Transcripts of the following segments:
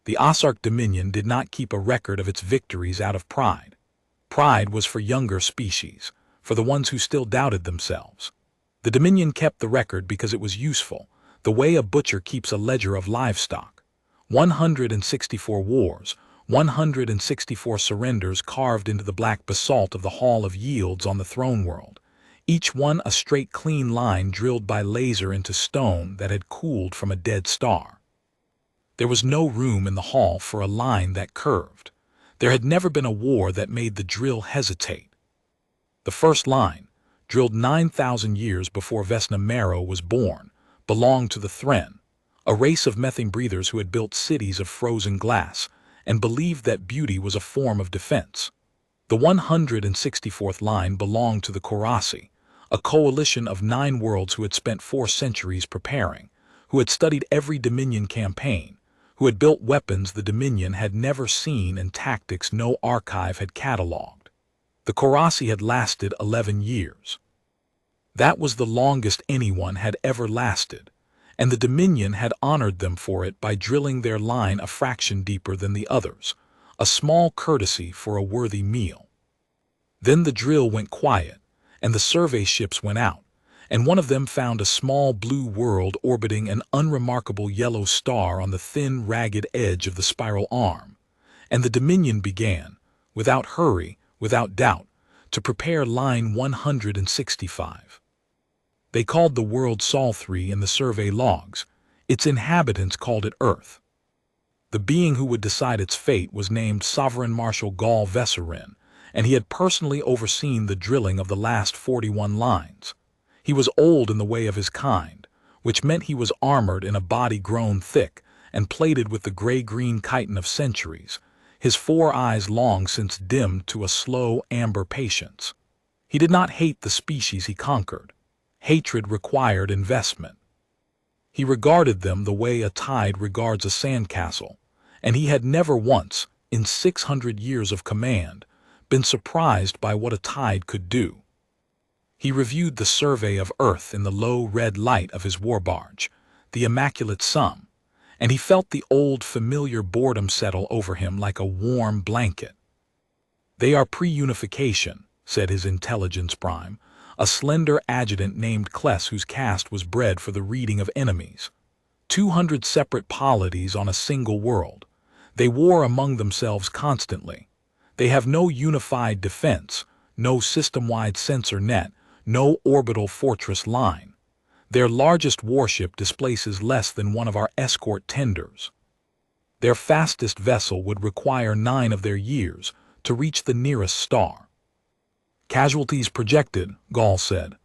The Ossarch Dominion did not keep a record of its victories out of pride. Pride was for younger species, for the ones who still doubted themselves. The Dominion kept the record because it was useful, the way a butcher keeps a ledger of livestock. 164 wars, 164 surrenders carved into the black basalt of the Hall of Yields on the throne world, each one a straight clean line drilled by laser into stone that had cooled from a dead star. There was no room in the hall for a line that curved. There had never been a war that made the drill hesitate. The first line, drilled 9,000 years before Vesna Marrow was born, belonged to the Thren, a race of methane breathers who had built cities of frozen glass and believed that beauty was a form of defense. The 164th line belonged to the Korasi, a coalition of 9 worlds who had spent 4 centuries preparing, who had studied every Dominion campaign, who had built weapons the Dominion had never seen and tactics no archive had catalogued. The Korasi had lasted 11 years. That was the longest anyone had ever lasted, and the Dominion had honored them for it by drilling their line a fraction deeper than the others, a small courtesy for a worthy meal. Then the drill went quiet, and the survey ships went out, and one of them found a small blue world orbiting an unremarkable yellow star on the thin, ragged edge of the spiral arm, and the Dominion began, without hurry, without doubt, to prepare line 165. They called the world Sol 3 in the survey logs. Its inhabitants called it Earth. The being who would decide its fate was named Sovereign Marshal Gall Vesserin, and he had personally overseen the drilling of the last 41 lines. He was old in the way of his kind, which meant he was armored in a body grown thick and plated with the gray-green chitin of centuries, his 4 eyes long since dimmed to a slow amber patience. He did not hate the species he conquered. Hatred required investment. He regarded them the way a tide regards a sandcastle, and he had never once, in 600 years of command, been surprised by what a tide could do. He reviewed the survey of Earth in the low red light of his war barge, the immaculate sum, and he felt the old familiar boredom settle over him like a warm blanket. "They are pre-unification," said his intelligence prime, a slender adjutant named Kless whose caste was bred for the reading of enemies. 200 separate polities on a single world. They war among themselves constantly. They have no unified defense, no system-wide sensor net, no orbital fortress line. Their largest warship displaces less than one of our escort tenders. Their fastest vessel would require 9 of their years to reach the nearest star. "Casualties projected," Gall said.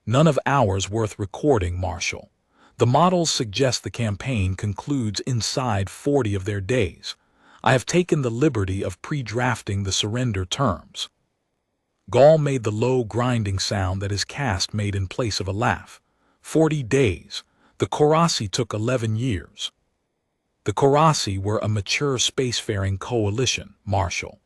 "None of ours worth recording, Marshal. The models suggest the campaign concludes inside 40 of their days. I have taken the liberty of pre-drafting the surrender terms." Gall made the low grinding sound that his caste made in place of a laugh. 40 days. The Korasi took 11 years. The Korasi were a mature spacefaring coalition, Marshal.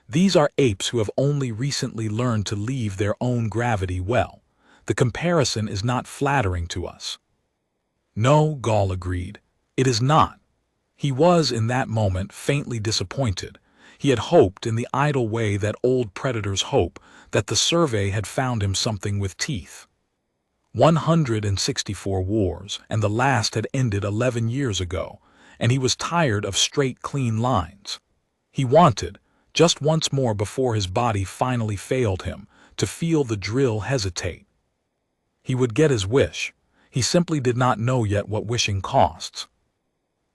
These are apes who have only recently learned to leave their own gravity well. The comparison is not flattering to us. "No," Gall agreed. "It is not." He was, in that moment, faintly disappointed. He had hoped, in the idle way that old predators hope, that the survey had found him something with teeth. 164 wars, and the last had ended 11 years ago, and he was tired of straight, clean lines. He wanted, just once more before his body finally failed him, to feel the drill hesitate. He would get his wish. He simply did not know yet what wishing costs.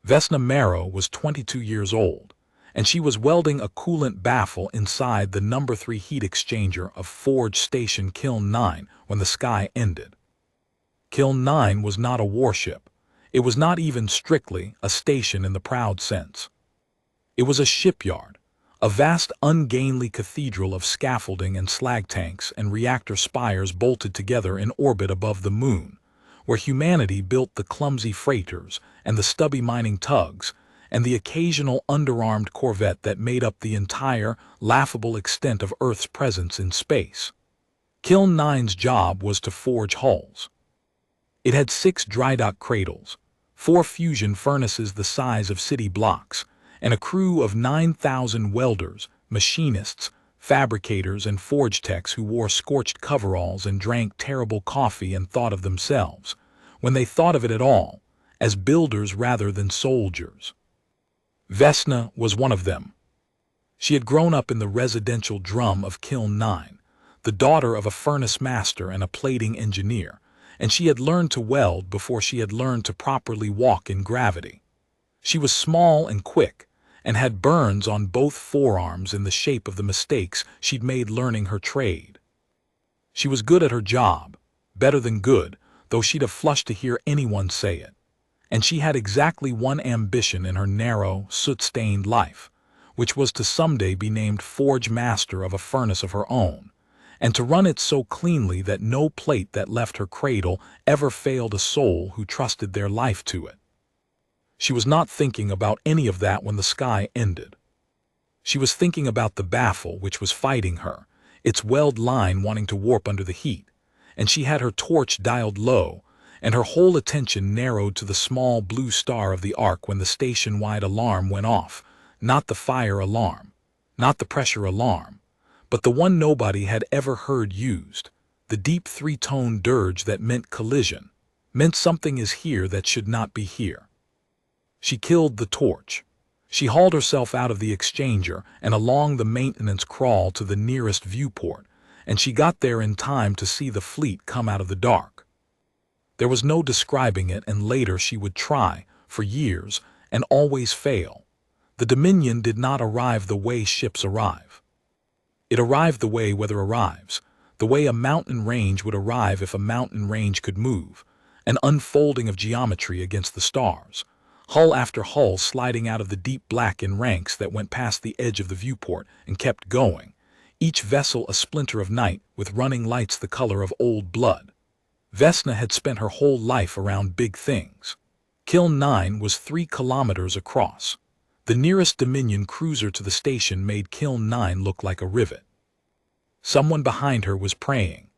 Vesna Marrow was 22 years old, and she was welding a coolant baffle inside the No. 3 heat exchanger of Forge Station Kiln 9 when the sky ended. Kiln 9 was not a warship. It was not even strictly a station in the proud sense. It was a shipyard, a vast ungainly cathedral of scaffolding and slag tanks and reactor spires bolted together in orbit above the moon, where humanity built the clumsy freighters and the stubby mining tugs and the occasional underarmed corvette that made up the entire, laughable extent of Earth's presence in space. Kiln 9's job was to forge hulls. It had 6 dry dock cradles, 4 fusion furnaces the size of city blocks, and a crew of 9,000 welders, machinists, fabricators, and forge techs who wore scorched coveralls and drank terrible coffee and thought of themselves, when they thought of it at all, as builders rather than soldiers. Vesna was one of them. She had grown up in the residential drum of Kiln 9, the daughter of a furnace master and a plating engineer, and she had learned to weld before she had learned to properly walk in gravity. She was small and quick, and had burns on both forearms in the shape of the mistakes she'd made learning her trade. She was good at her job, better than good, though she'd have flushed to hear anyone say it. And she had exactly one ambition in her narrow, soot-stained life, which was to someday be named forge master of a furnace of her own, and to run it so cleanly that no plate that left her cradle ever failed a soul who trusted their life to it. She was not thinking about any of that when the sky ended. She was thinking about the baffle which was fighting her, its weld line wanting to warp under the heat, and she had her torch dialed low, and her whole attention narrowed to the small blue star of the arc when the station-wide alarm went off, not the fire alarm, not the pressure alarm, but the one nobody had ever heard used, the deep 3-tone dirge that meant collision, meant something is here that should not be here. She killed the torch. She hauled herself out of the exchanger and along the maintenance crawl to the nearest viewport, and she got there in time to see the fleet come out of the dark. There was no describing it, and later she would try, for years, and always fail. The Dominion did not arrive the way ships arrive. It arrived the way weather arrives, the way a mountain range would arrive if a mountain range could move, an unfolding of geometry against the stars, hull after hull sliding out of the deep black in ranks that went past the edge of the viewport and kept going, each vessel a splinter of night with running lights the color of old blood. Vesna had spent her whole life around big things. Kiln 9 was 3 kilometers across. The nearest Dominion cruiser to the station made Kiln 9 look like a rivet. Someone behind her was praying.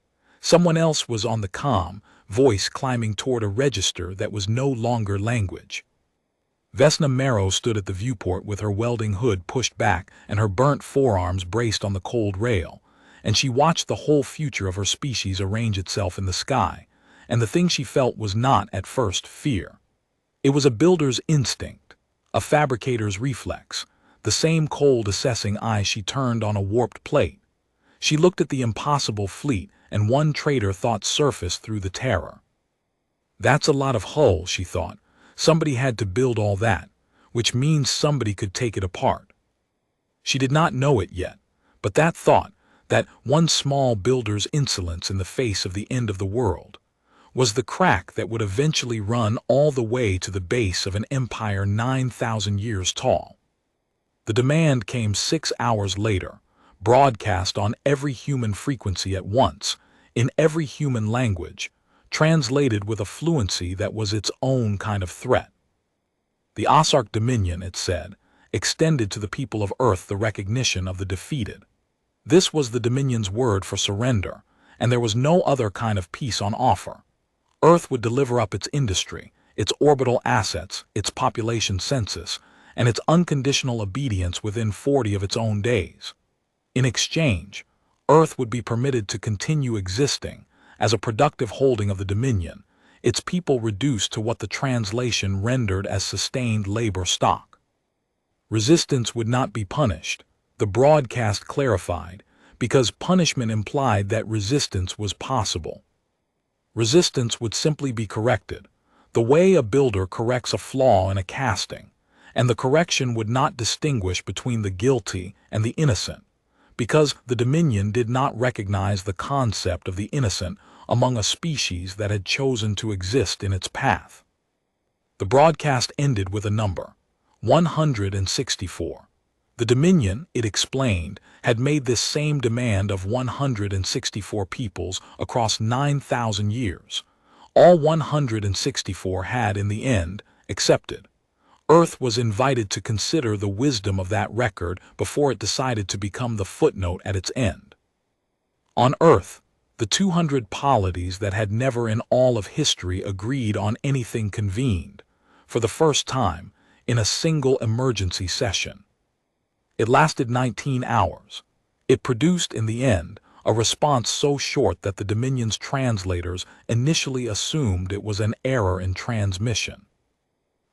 Someone else was on the comm, voice climbing toward a register that was no longer language. Vesna Marrow stood at the viewport with her welding hood pushed back and her burnt forearms braced on the cold rail, and she watched the whole future of her species arrange itself in the sky, and the thing she felt was not, at first, fear. It was a builder's instinct, a fabricator's reflex, the same cold assessing eye she turned on a warped plate. She looked at the impossible fleet, and one trader thought surfaced through the terror. That's a lot of hull, she thought. Somebody had to build all that, which means somebody could take it apart. She did not know it yet, but that thought, that one small builder's insolence in the face of the end of the world, was the crack that would eventually run all the way to the base of an empire 9,000 years tall. The demand came 6 hours later, broadcast on every human frequency at once, in every human language, translated with a fluency that was its own kind of threat. The Ossarch Dominion, it said, extended to the people of Earth the recognition of the defeated. This was the Dominion's word for surrender, and there was no other kind of peace on offer. Earth would deliver up its industry, its orbital assets, its population census, and its unconditional obedience within 40 of its own days. In exchange, Earth would be permitted to continue existing as a productive holding of the Dominion, its people reduced to what the translation rendered as sustained labor stock. Resistance would not be punished, the broadcast clarified, because punishment implied that resistance was possible. Resistance would simply be corrected, the way a builder corrects a flaw in a casting, and the correction would not distinguish between the guilty and the innocent, because the Dominion did not recognize the concept of the innocent among a species that had chosen to exist in its path. The broadcast ended with a number, 164. The Dominion, it explained, had made this same demand of 164 peoples across 9,000 years. All 164 had, in the end, accepted. Earth was invited to consider the wisdom of that record before it decided to become the footnote at its end. On Earth, the 200 polities that had never in all of history agreed on anything convened, for the first time, in a single emergency session. It lasted 19 hours. It produced, in the end, a response so short that the Dominion's translators initially assumed it was an error in transmission.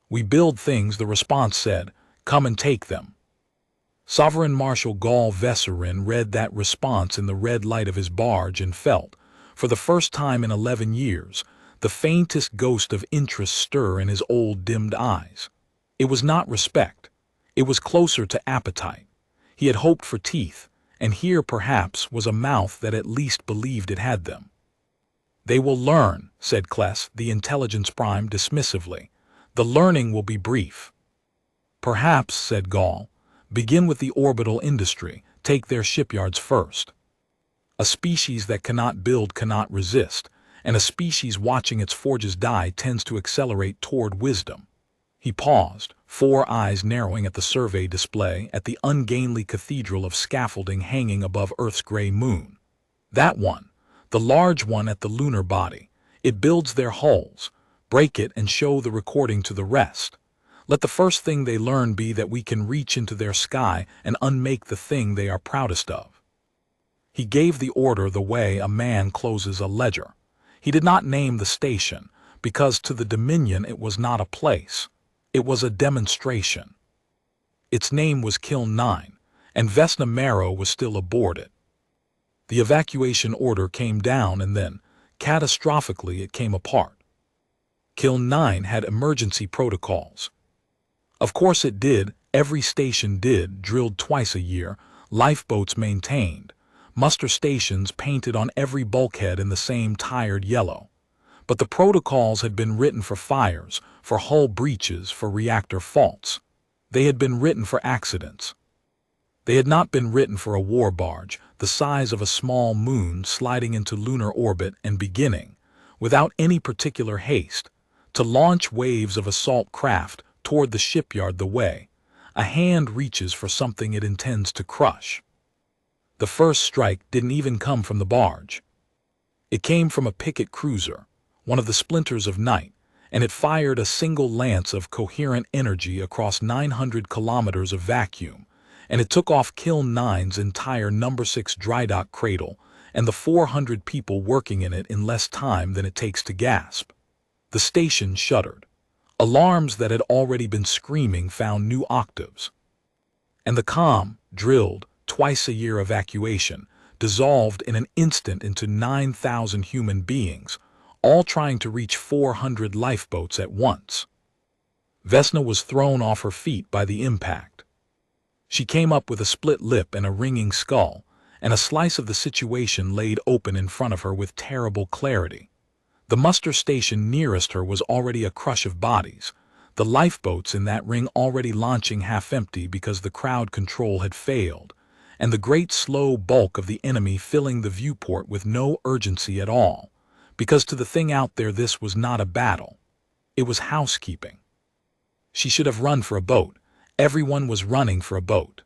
"We build things," the response said. "Come and take them." Sovereign Marshal Gall Vesserin read that response in the red light of his barge and felt, for the first time in 11 years, the faintest ghost of interest stir in his old dimmed eyes. It was not respect. It was closer to appetite. He had hoped for teeth, and here perhaps was a mouth that at least believed it had them. "They will learn," said Kless, the intelligence prime, dismissively. "The learning will be brief." "Perhaps," said Gall, "begin with the orbital industry, take their shipyards first. A species that cannot build cannot resist, and a species watching its forges die tends to accelerate toward wisdom." He paused, 4 eyes narrowing at the survey display at the ungainly cathedral of scaffolding hanging above Earth's gray moon. "That one, the large one at the lunar body, it builds their hulls. Break it and show the recording to the rest. Let the first thing they learn be that we can reach into their sky and unmake the thing they are proudest of." He gave the order the way a man closes a ledger. He did not name the station, because to the Dominion it was not a place. It was a demonstration. Its name was Kiln 9, and Vesna Marrow was still aboard it. The evacuation order came down and then, catastrophically, it came apart. Kiln 9 had emergency protocols. Of course it did, every station did, drilled twice a year, lifeboats maintained, muster stations painted on every bulkhead in the same tired yellow. But the protocols had been written for fires, for hull breaches, for reactor faults. They had been written for accidents. They had not been written for a war barge, the size of a small moon sliding into lunar orbit and beginning, without any particular haste, to launch waves of assault craft toward the shipyard the way a hand reaches for something it intends to crush. The first strike didn't even come from the barge. It came from a picket cruiser, one of the splinters of night, and it fired a single lance of coherent energy across 900 kilometers of vacuum, and it took off Kiln 9's entire No. 6 drydock cradle and the 400 people working in it in less time than it takes to gasp. The station shuddered. Alarms that had already been screaming found new octaves. And the calm, drilled, twice-a-year evacuation dissolved in an instant into 9,000 human beings, all trying to reach 400 lifeboats at once. Vesna was thrown off her feet by the impact. She came up with a split lip and a ringing skull, and a slice of the situation laid open in front of her with terrible clarity. The muster station nearest her was already a crush of bodies, the lifeboats in that ring already launching half-empty because the crowd control had failed, and the great slow bulk of the enemy filling the viewport with no urgency at all, because to the thing out there this was not a battle. It was housekeeping. She should have run for a boat. Everyone was running for a boat.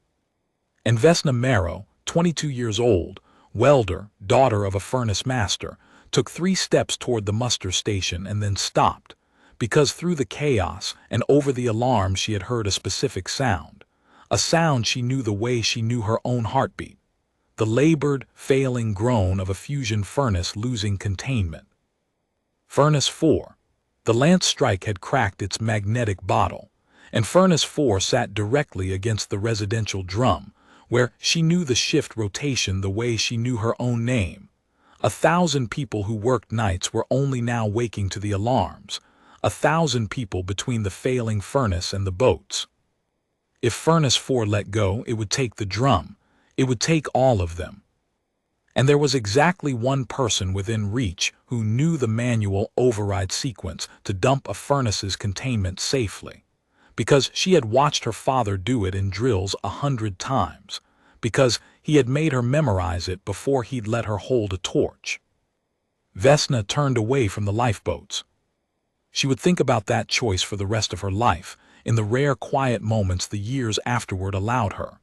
And Vesna Marrow, 22 years old, welder, daughter of a furnace master, took 3 steps toward the muster station and then stopped, because through the chaos and over the alarm she had heard a specific sound, a sound she knew the way she knew her own heartbeat, the labored, failing groan of a fusion furnace losing containment. Furnace 4. The lance strike had cracked its magnetic bottle, and Furnace 4 sat directly against the residential drum, where she knew the shift rotation the way she knew her own name. 1,000 people who worked nights were only now waking to the alarms, 1,000 people between the failing furnace and the boats. If Furnace 4 let go, it would take the drum. It would take all of them. And there was exactly one person within reach who knew the manual override sequence to dump a furnace's containment safely, because she had watched her father do it in drills 100 times, because he had made her memorize it before he'd let her hold a torch. Vesna turned away from the lifeboats. She would think about that choice for the rest of her life, in the rare quiet moments the years afterward allowed her.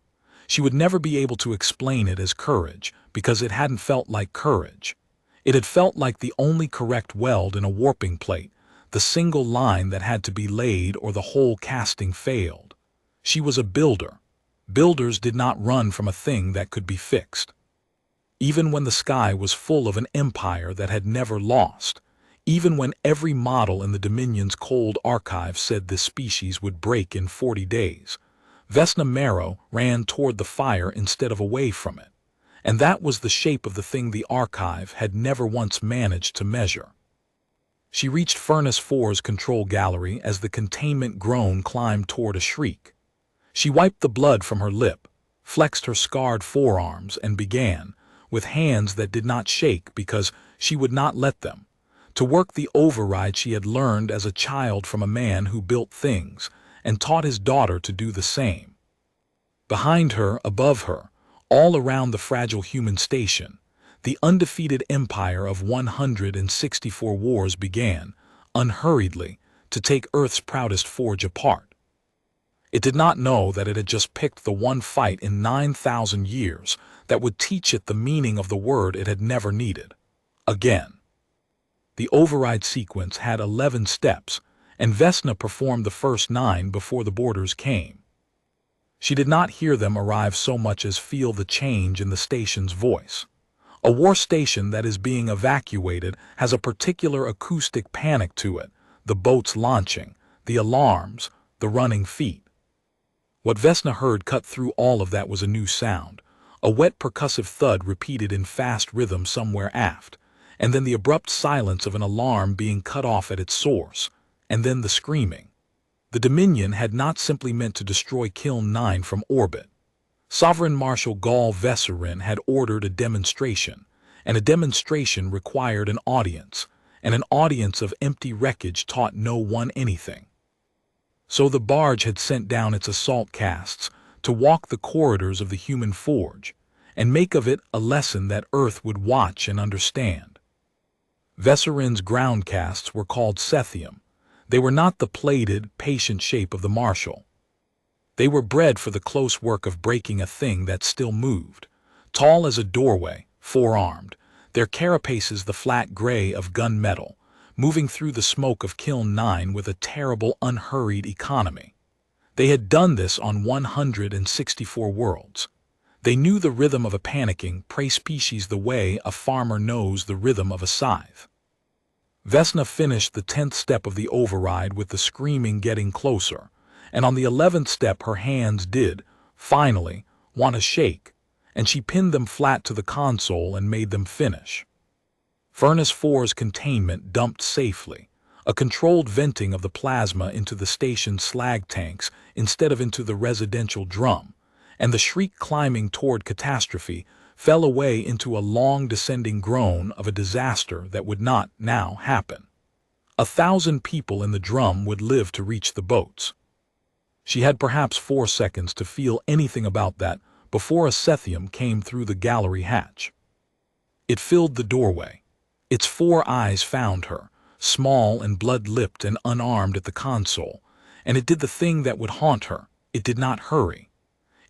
She would never be able to explain it as courage, because it hadn't felt like courage. It had felt like the only correct weld in a warping plate, the single line that had to be laid or the whole casting failed. She was a builder. Builders did not run from a thing that could be fixed. Even when the sky was full of an empire that had never lost, even when every model in the Dominion's cold archive said this species would break in 40 days, Vesna Marrow ran toward the fire instead of away from it. And that was the shape of the thing the archive had never once managed to measure. She reached Furnace 4's control gallery as the containment groan climbed toward a shriek. She wiped the blood from her lip, flexed her scarred forearms, and began, with hands that did not shake because she would not let them, to work the override she had learned as a child from a man who built things and taught his daughter to do the same. Behind her, above her, all around the fragile human station, the undefeated empire of 164 wars began, unhurriedly, to take Earth's proudest forge apart. It did not know that it had just picked the one fight in 9,000 years that would teach it the meaning of the word it had never needed. Again. The override sequence had 11 steps, and Vesna performed the first 9 before the boarders came. She did not hear them arrive so much as feel the change in the station's voice. A war station that is being evacuated has a particular acoustic panic to it, the boats launching, the alarms, the running feet. What Vesna heard cut through all of that was a new sound, a wet percussive thud repeated in fast rhythm somewhere aft, and then the abrupt silence of an alarm being cut off at its source, and then the screaming. The Dominion had not simply meant to destroy Kiln 9 from orbit. Sovereign Marshal Gall Vesserin had ordered a demonstration, and a demonstration required an audience, and an audience of empty wreckage taught no one anything. So the barge had sent down its assault casts to walk the corridors of the human forge, and make of it a lesson that Earth would watch and understand. Vesserin's ground casts were called Sethium. They were not the plated, patient shape of the Marshal. They were bred for the close work of breaking a thing that still moved, tall as a doorway, four-armed, their carapaces the flat gray of gunmetal, moving through the smoke of Kiln 9 with a terrible, unhurried economy. They had done this on 164 worlds. They knew the rhythm of a panicking prey species the way a farmer knows the rhythm of a scythe. Vesna finished the 10th step of the override with the screaming getting closer, and on the 11th step her hands did, finally, want to shake, and she pinned them flat to the console and made them finish. Furnace 4's containment dumped safely, a controlled venting of the plasma into the station's slag tanks instead of into the residential drum, and the shriek climbing toward catastrophe fell away into a long descending groan of a disaster that would not now happen. 1,000 people in the drum would live to reach the boats. She had perhaps 4 seconds to feel anything about that before a Sethium came through the gallery hatch. It filled the doorway. Its 4 eyes found her, small and blood-lipped and unarmed at the console, and it did the thing that would haunt her. It did not hurry.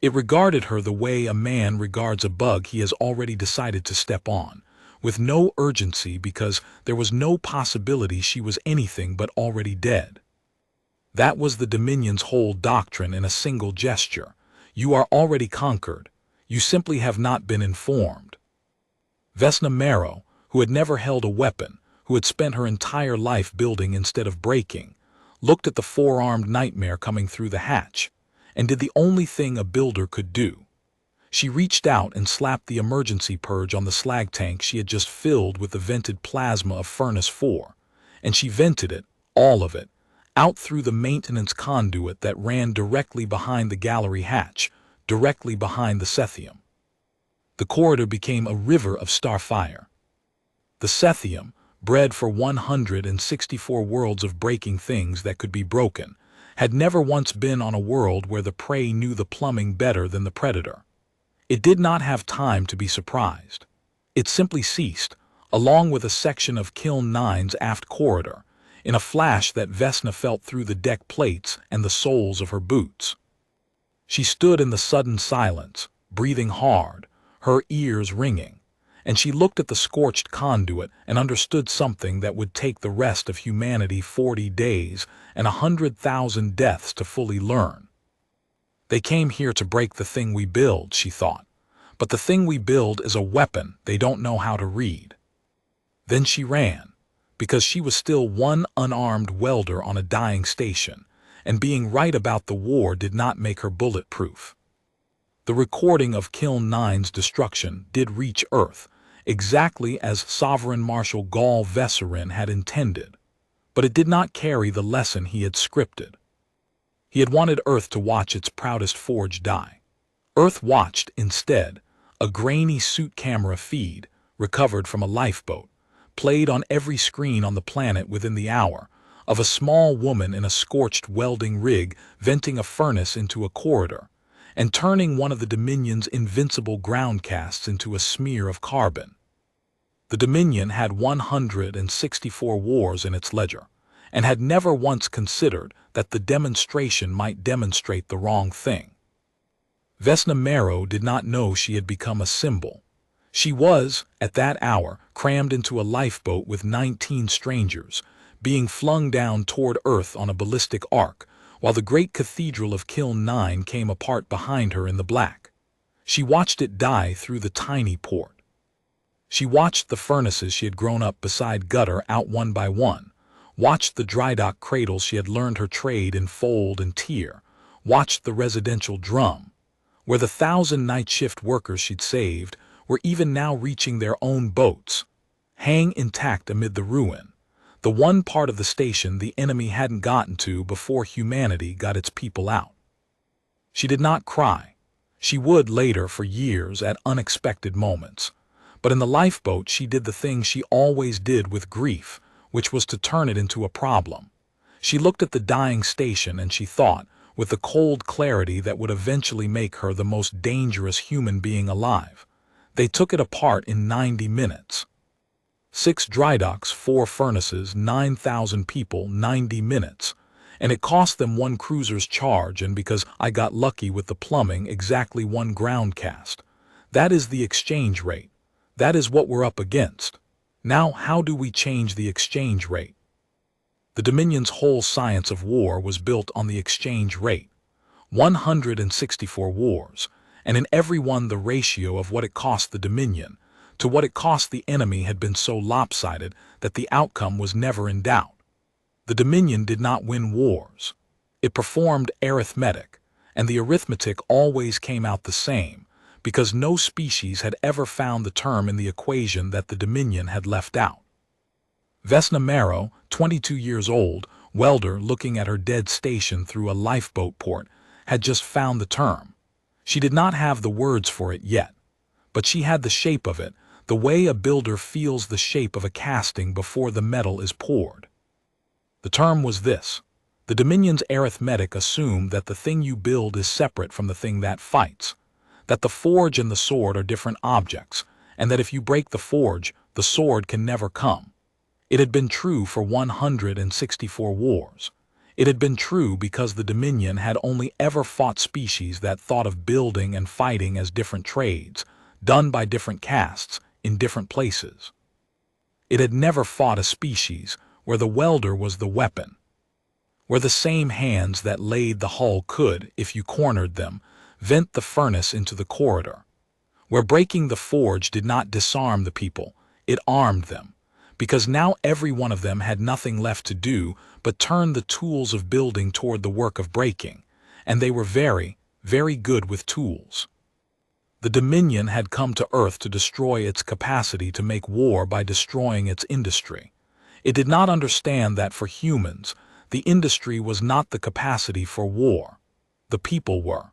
It regarded her the way a man regards a bug he has already decided to step on, with no urgency because there was no possibility she was anything but already dead. That was the Dominion's whole doctrine in a single gesture. You are already conquered. You simply have not been informed. Vesna Marrow, who had never held a weapon, who had spent her entire life building instead of breaking, looked at the 4-armed nightmare coming through the hatch, and did the only thing a builder could do. She reached out and slapped the emergency purge on the slag tank she had just filled with the vented plasma of Furnace 4, and she vented it, all of it, out through the maintenance conduit that ran directly behind the gallery hatch, directly behind the Sethium. The corridor became a river of starfire. The Sethium, bred for 164 worlds of breaking things that could be broken, had never once been on a world where the prey knew the plumbing better than the predator. It did not have time to be surprised. It simply ceased, along with a section of Kiln 9's aft corridor, in a flash that Vesna felt through the deck plates and the soles of her boots. She stood in the sudden silence, breathing hard, her ears ringing, and she looked at the scorched conduit and understood something that would take the rest of humanity 40 days and 100,000 deaths to fully learn. They came here to break the thing we build, she thought, but the thing we build is a weapon they don't know how to read. Then she ran, because she was still one unarmed welder on a dying station, and being right about the war did not make her bulletproof. The recording of Kiln 9's destruction did reach Earth, exactly as Sovereign Marshal Gall Vesserin had intended, but it did not carry the lesson he had scripted. He had wanted Earth to watch its proudest forge die. Earth watched, instead, a grainy suit camera feed, recovered from a lifeboat, played on every screen on the planet within the hour, of a small woman in a scorched welding rig venting a furnace into a corridor, and turning one of the Dominion's invincible groundcasts into a smear of carbon. The Dominion had 164 wars in its ledger, and had never once considered that the demonstration might demonstrate the wrong thing. Vesna Marrow did not know she had become a symbol. She was, at that hour, crammed into a lifeboat with 19 strangers, being flung down toward Earth on a ballistic arc, while the great cathedral of Kiln 9 came apart behind her in the black. She watched it die through the tiny port. She watched the furnaces she had grown up beside gutter out one by one, watched the drydock cradles she had learned her trade in fold and tier, watched the residential drum, where the 1,000 night-shift workers she'd saved were even now reaching their own boats, hang intact amid the ruin, the one part of the station the enemy hadn't gotten to before humanity got its people out. She did not cry. She would later for years at unexpected moments. But in the lifeboat she did the thing she always did with grief, which was to turn it into a problem. She looked at the dying station and she thought, with the cold clarity that would eventually make her the most dangerous human being alive. They took it apart in 90 minutes. 6 drydocks, 4 furnaces, 9,000 people, 90 minutes. And it cost them 1 cruiser's charge, and because I got lucky with the plumbing, exactly 1 groundcast. That is the exchange rate. That is what we're up against. Now, how do we change the exchange rate? The Dominion's whole science of war was built on the exchange rate. 164 wars, and in every one the ratio of what it cost the Dominion to what it cost the enemy had been so lopsided that the outcome was never in doubt. The Dominion did not win wars. It performed arithmetic, and the arithmetic always came out the same, because no species had ever found the term in the equation that the Dominion had left out. Vesna Marrow, 22 years old, welder looking at her dead station through a lifeboat port, had just found the term. She did not have the words for it yet, but she had the shape of it, the way a builder feels the shape of a casting before the metal is poured. The term was this: the Dominion's arithmetic assumed that the thing you build is separate from the thing that fights, that the forge and the sword are different objects, and that if you break the forge, the sword can never come. It had been true for 164 wars. It had been true because the Dominion had only ever fought species that thought of building and fighting as different trades, done by different castes, in different places. It had never fought a species where the welder was the weapon, where the same hands that laid the hull could, if you cornered them, vent the furnace into the corridor, where breaking the forge did not disarm the people, it armed them, because now every one of them had nothing left to do but turn the tools of building toward the work of breaking, and they were very, very good with tools. The Dominion had come to Earth to destroy its capacity to make war by destroying its industry. It did not understand that for humans, the industry was not the capacity for war. The people were.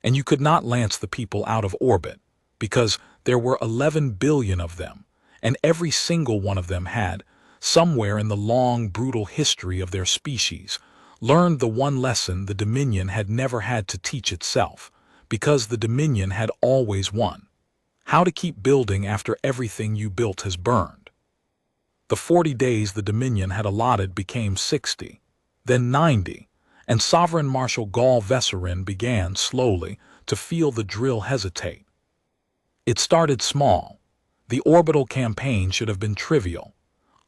And you could not lance the people out of orbit, because there were 11 billion of them, and every single one of them had, somewhere in the long, brutal history of their species, learned the one lesson the Dominion had never had to teach itself, because the Dominion had always won: how to keep building after everything you built has burned. The 40 days the Dominion had allotted became 60, then 90, and Sovereign Marshal Gall Vesserin began, slowly, to feel the drill hesitate. It started small, The orbital campaign should have been trivial.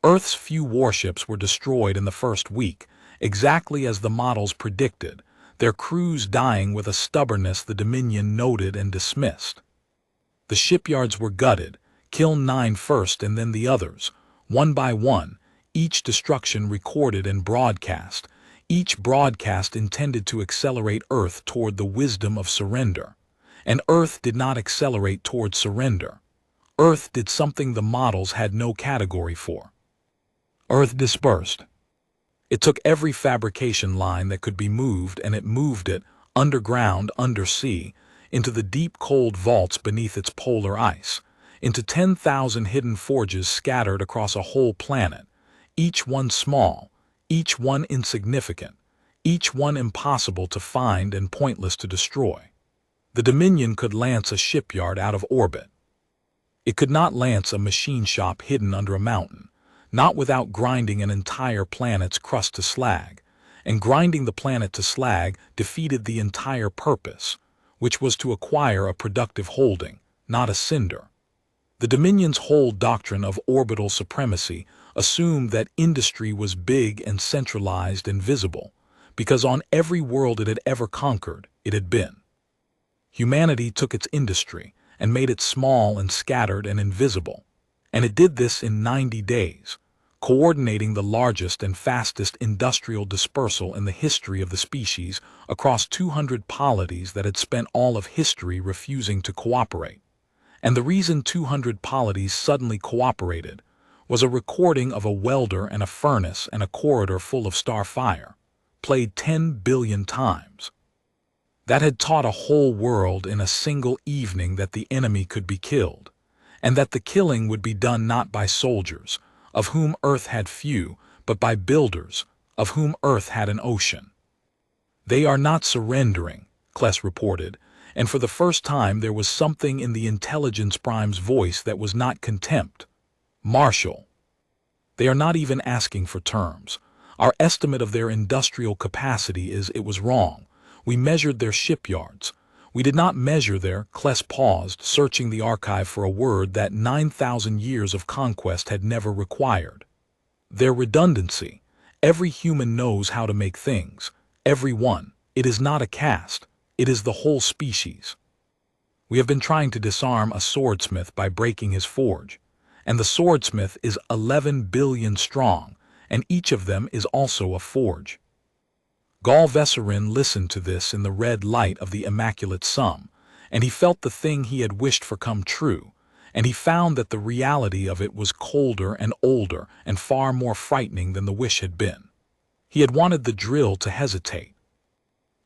Earth's few warships were destroyed in the first week, exactly as the models predicted, their crews dying with a stubbornness the Dominion noted and dismissed. The shipyards were gutted, kill 9 first and then the others, one by one, each destruction recorded and broadcast, each broadcast intended to accelerate Earth toward the wisdom of surrender. And Earth did not accelerate toward surrender. Earth did something the models had no category for. Earth dispersed. It took every fabrication line that could be moved and it moved it, underground, undersea, into the deep cold vaults beneath its polar ice, into 10,000 hidden forges scattered across a whole planet, each one small, each one insignificant, each one impossible to find and pointless to destroy. The Dominion could lance a shipyard out of orbit. It could not lance a machine shop hidden under a mountain, not without grinding an entire planet's crust to slag, and grinding the planet to slag defeated the entire purpose, which was to acquire a productive holding, not a cinder. The Dominion's whole doctrine of orbital supremacy assumed that industry was big and centralized and visible, because on every world it had ever conquered, it had been. Humanity took its industry and made it small and scattered and invisible, and it did this in 90 days, coordinating the largest and fastest industrial dispersal in the history of the species across 200 polities that had spent all of history refusing to cooperate. And the reason 200 polities suddenly cooperated was a recording of a welder and a furnace and a corridor full of star fire, played 10 billion times. That had taught a whole world in a single evening that the enemy could be killed, and that the killing would be done not by soldiers, of whom Earth had few, but by builders, of whom Earth had an ocean. They are not surrendering, Kless reported, and for the first time there was something in the intelligence prime's voice that was not contempt. Marshal. They are not even asking for terms. Our estimate of their industrial capacity is it was wrong. We measured their shipyards. We did not measure their, Kless paused, searching the archive for a word that 9,000 years of conquest had never required. Their redundancy. Every human knows how to make things. Every one. It is not a caste. It is the whole species. We have been trying to disarm a swordsmith by breaking his forge, and the swordsmith is 11 billion strong, and each of them is also a forge. Gall Vesserin listened to this in the red light of the immaculate sum, and he felt the thing he had wished for come true, and he found that the reality of it was colder and older and far more frightening than the wish had been. He had wanted the drill to hesitate.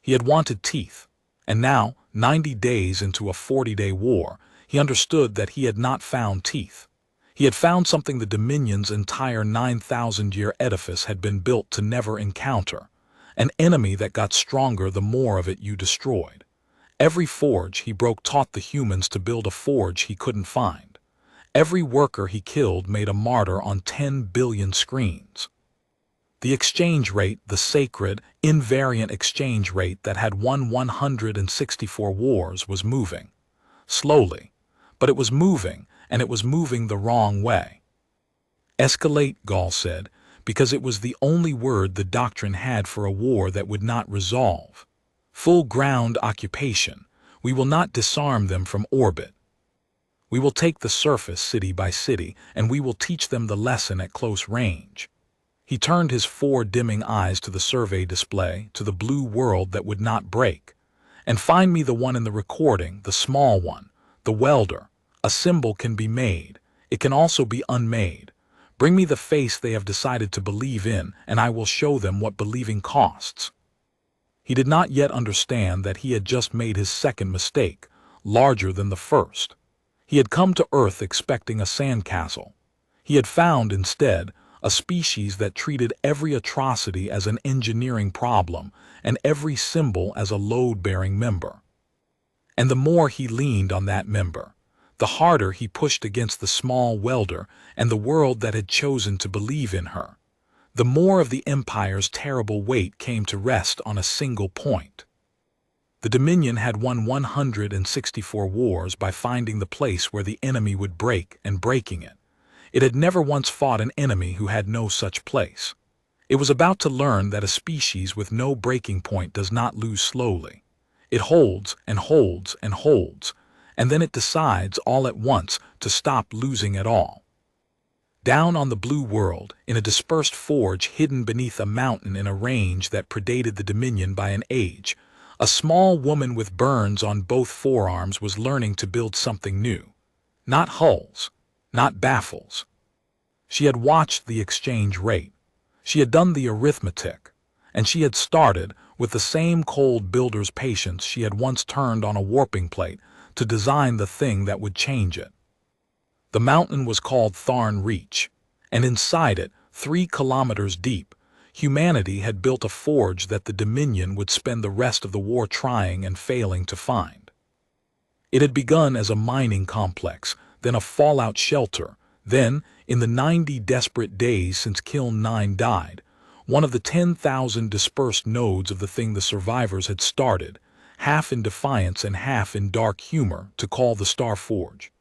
He had wanted teeth, and now, 90 days into a 40-day war, he understood that he had not found teeth. He had found something the Dominion's entire 9,000-year edifice had been built to never encounter. An enemy that got stronger the more of it you destroyed. Every forge he broke taught the humans to build a forge he couldn't find. Every worker he killed made a martyr on 10 billion screens. The exchange rate, the sacred, invariant exchange rate that had won 164 wars, was moving. Slowly. But it was moving, and it was moving the wrong way. Escalate, Gall said, because it was the only word the doctrine had for a war that would not resolve. Full ground occupation. We will not disarm them from orbit. We will take the surface city by city, and we will teach them the lesson at close range. He turned his 4 dimming eyes to the survey display, to the blue world that would not break. And find me the one in the recording, the small one, the welder. A symbol can be made. It can also be unmade. Bring me the face they have decided to believe in, and I will show them what believing costs. He did not yet understand that he had just made his second mistake, larger than the first. He had come to Earth expecting a sandcastle. He had found, instead, a species that treated every atrocity as an engineering problem and every symbol as a load-bearing member. And the more he leaned on that member, the harder he pushed against the small welder and the world that had chosen to believe in her, the more of the Empire's terrible weight came to rest on a single point. The Dominion had won 164 wars by finding the place where the enemy would break and breaking it. It had never once fought an enemy who had no such place. It was about to learn that a species with no breaking point does not lose slowly. It holds and holds and holds, and then it decides all at once to stop losing at all. Down on the blue world, in a dispersed forge hidden beneath a mountain in a range that predated the Dominion by an age, a small woman with burns on both forearms was learning to build something new. Not hulls, not baffles. She had watched the exchange rate. She had done the arithmetic, and she had started, with the same cold builder's patience she had once turned on a warping plate, to design the thing that would change it. The mountain was called Tharn Reach, and inside it, 3 kilometers deep, humanity had built a forge that the Dominion would spend the rest of the war trying and failing to find. It had begun as a mining complex, then a fallout shelter, then, in the 90 desperate days since Kiln 9 died, one of the 10,000 dispersed nodes of the thing the survivors had started, half in defiance and half in dark humor, to call the Star Forge.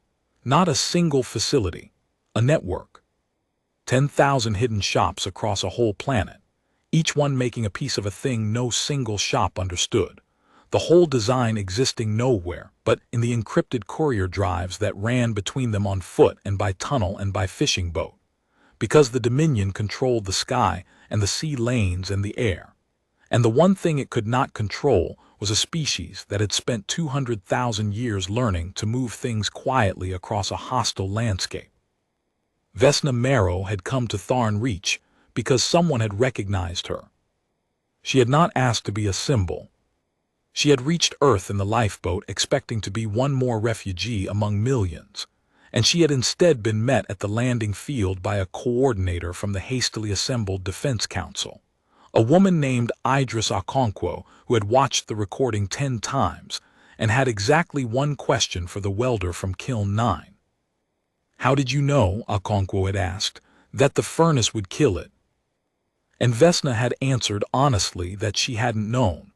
Not a single facility, a network. 10,000 hidden shops across a whole planet, each one making a piece of a thing no single shop understood. The whole design existing nowhere but in the encrypted courier drives that ran between them on foot and by tunnel and by fishing boat. Because the Dominion controlled the sky and the sea lanes and the air. And the one thing it could not control was a species that had spent 200,000 years learning to move things quietly across a hostile landscape. Vesna Marrow had come to Tharn Reach because someone had recognized her. She had not asked to be a symbol. She had reached Earth in the lifeboat expecting to be one more refugee among millions, and she had instead been met at the landing field by a coordinator from the hastily assembled Defense Council, a woman named Idris Okonkwo who had watched the recording 10 times and had exactly one question for the welder from Kiln 9. "How did you know," Okonkwo had asked, "that the furnace would kill it?" And Vesna had answered honestly that she hadn't known.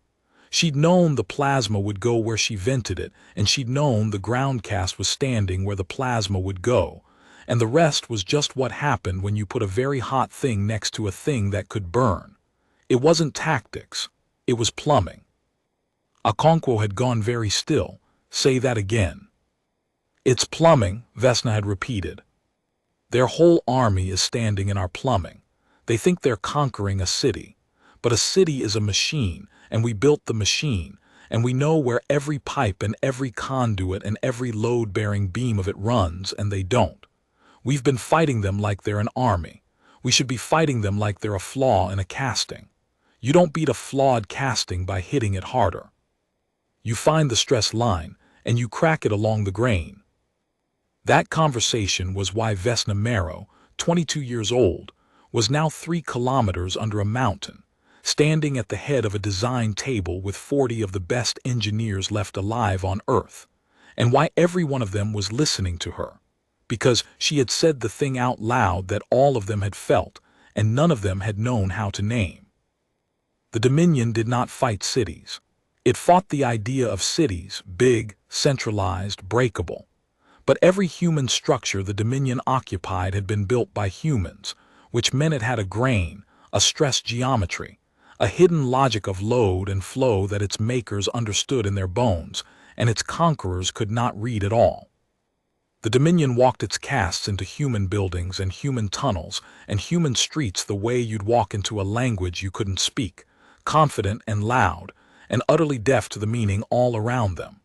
She'd known the plasma would go where she vented it, and she'd known the ground cast was standing where the plasma would go, and the rest was just what happened when you put a very hot thing next to a thing that could burn. It wasn't tactics, it was plumbing. Okonkwo had gone very still. "Say that again." "It's plumbing," Vesna had repeated. "Their whole army is standing in our plumbing. They think they're conquering a city. But a city is a machine, and we built the machine, and we know where every pipe and every conduit and every load-bearing beam of it runs, and they don't. We've been fighting them like they're an army. We should be fighting them like they're a flaw in a casting. You don't beat a flawed casting by hitting it harder. You find the stress line, and you crack it along the grain." That conversation was why Vesna Marrow, 22 years old, was now 3 kilometers under a mountain, standing at the head of a design table with 40 of the best engineers left alive on Earth, and why every one of them was listening to her, because she had said the thing out loud that all of them had felt, and none of them had known how to name. The Dominion did not fight cities. It fought the idea of cities, big, centralized, breakable. But every human structure the Dominion occupied had been built by humans, which meant it had a grain, a stress geometry, a hidden logic of load and flow that its makers understood in their bones, and its conquerors could not read at all. The Dominion walked its casts into human buildings and human tunnels and human streets the way you'd walk into a language you couldn't speak, confident and loud, and utterly deaf to the meaning all around them.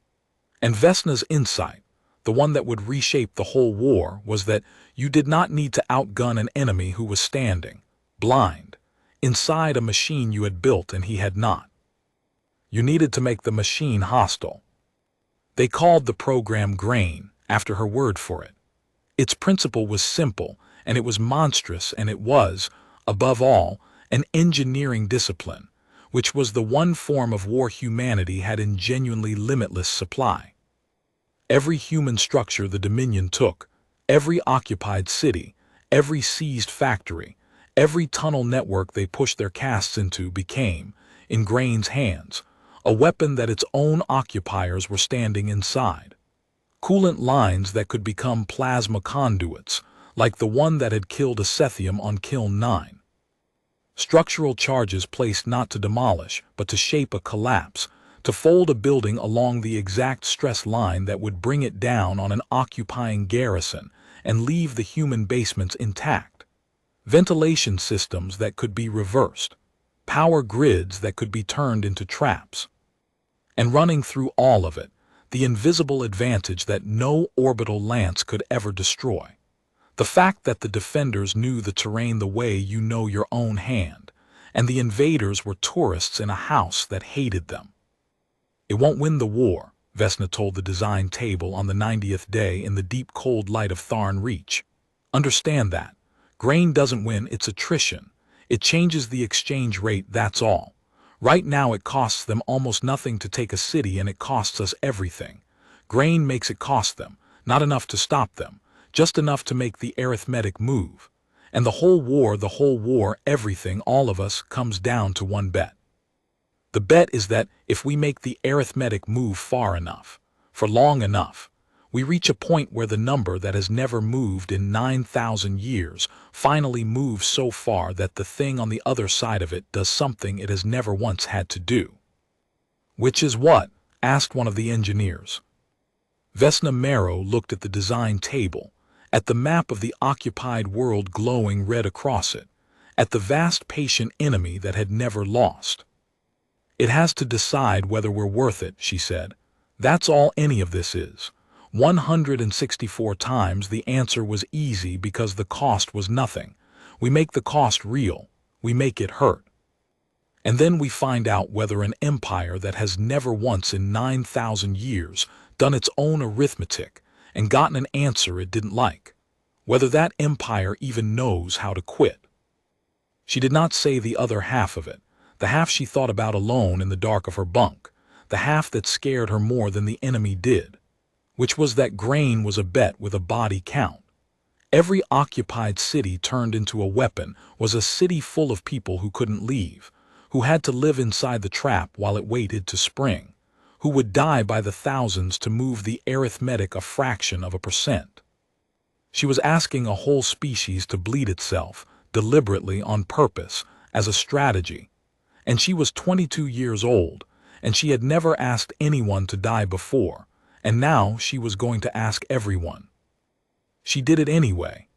And Vesna's insight, the one that would reshape the whole war, was that you did not need to outgun an enemy who was standing, blind, inside a machine you had built and he had not. You needed to make the machine hostile. They called the program Grain, after her word for it. Its principle was simple, and it was monstrous, and it was, above all, an engineering discipline, which was the one form of war humanity had in genuinely limitless supply. Every human structure the Dominion took, every occupied city, every seized factory, every tunnel network they pushed their casts into became, in Grain's hands, a weapon that its own occupiers were standing inside. Coolant lines that could become plasma conduits, like the one that had killed Asethium on Kiln 9. Structural charges placed not to demolish, but to shape a collapse, to fold a building along the exact stress line that would bring it down on an occupying garrison and leave the human basements intact. Ventilation systems that could be reversed, power grids that could be turned into traps. And running through all of it, the invisible advantage that no orbital lance could ever destroy. The fact that the defenders knew the terrain the way you know your own hand, and the invaders were tourists in a house that hated them. It won't win the war, Vesna told the design table on the 90th day in the deep cold light of Tharn Reach. Understand that. Grain doesn't win, it's attrition. It changes the exchange rate, that's all. Right now it costs them almost nothing to take a city and it costs us everything. Grain makes it cost them, not enough to stop them, just enough to make the arithmetic move. And the whole war, everything, all of us, comes down to one bet. The bet is that if we make the arithmetic move far enough, for long enough, we reach a point where the number that has never moved in 9,000 years finally moves so far that the thing on the other side of it does something it has never once had to do. Which is what? Asked one of the engineers. Vesna Marrow looked at the design table, at the map of the occupied world glowing red across it, at the vast patient enemy that had never lost. It has to decide whether we're worth it, she said. That's all any of this is. 164 times the answer was easy because the cost was nothing. We make the cost real. We make it hurt. And then we find out whether an empire that has never once in 9,000 years done its own arithmetic and gotten an answer it didn't like, whether that empire even knows how to quit. She did not say the other half of it, the half she thought about alone in the dark of her bunk, the half that scared her more than the enemy did, which was that grain was a bet with a body count. Every occupied city turned into a weapon was a city full of people who couldn't leave, who had to live inside the trap while it waited to spring, who would die by the thousands to move the arithmetic a fraction of a percent. She was asking a whole species to bleed itself, deliberately, on purpose, as a strategy. And she was 22 years old, and she had never asked anyone to die before, and now she was going to ask everyone. She did it anyway,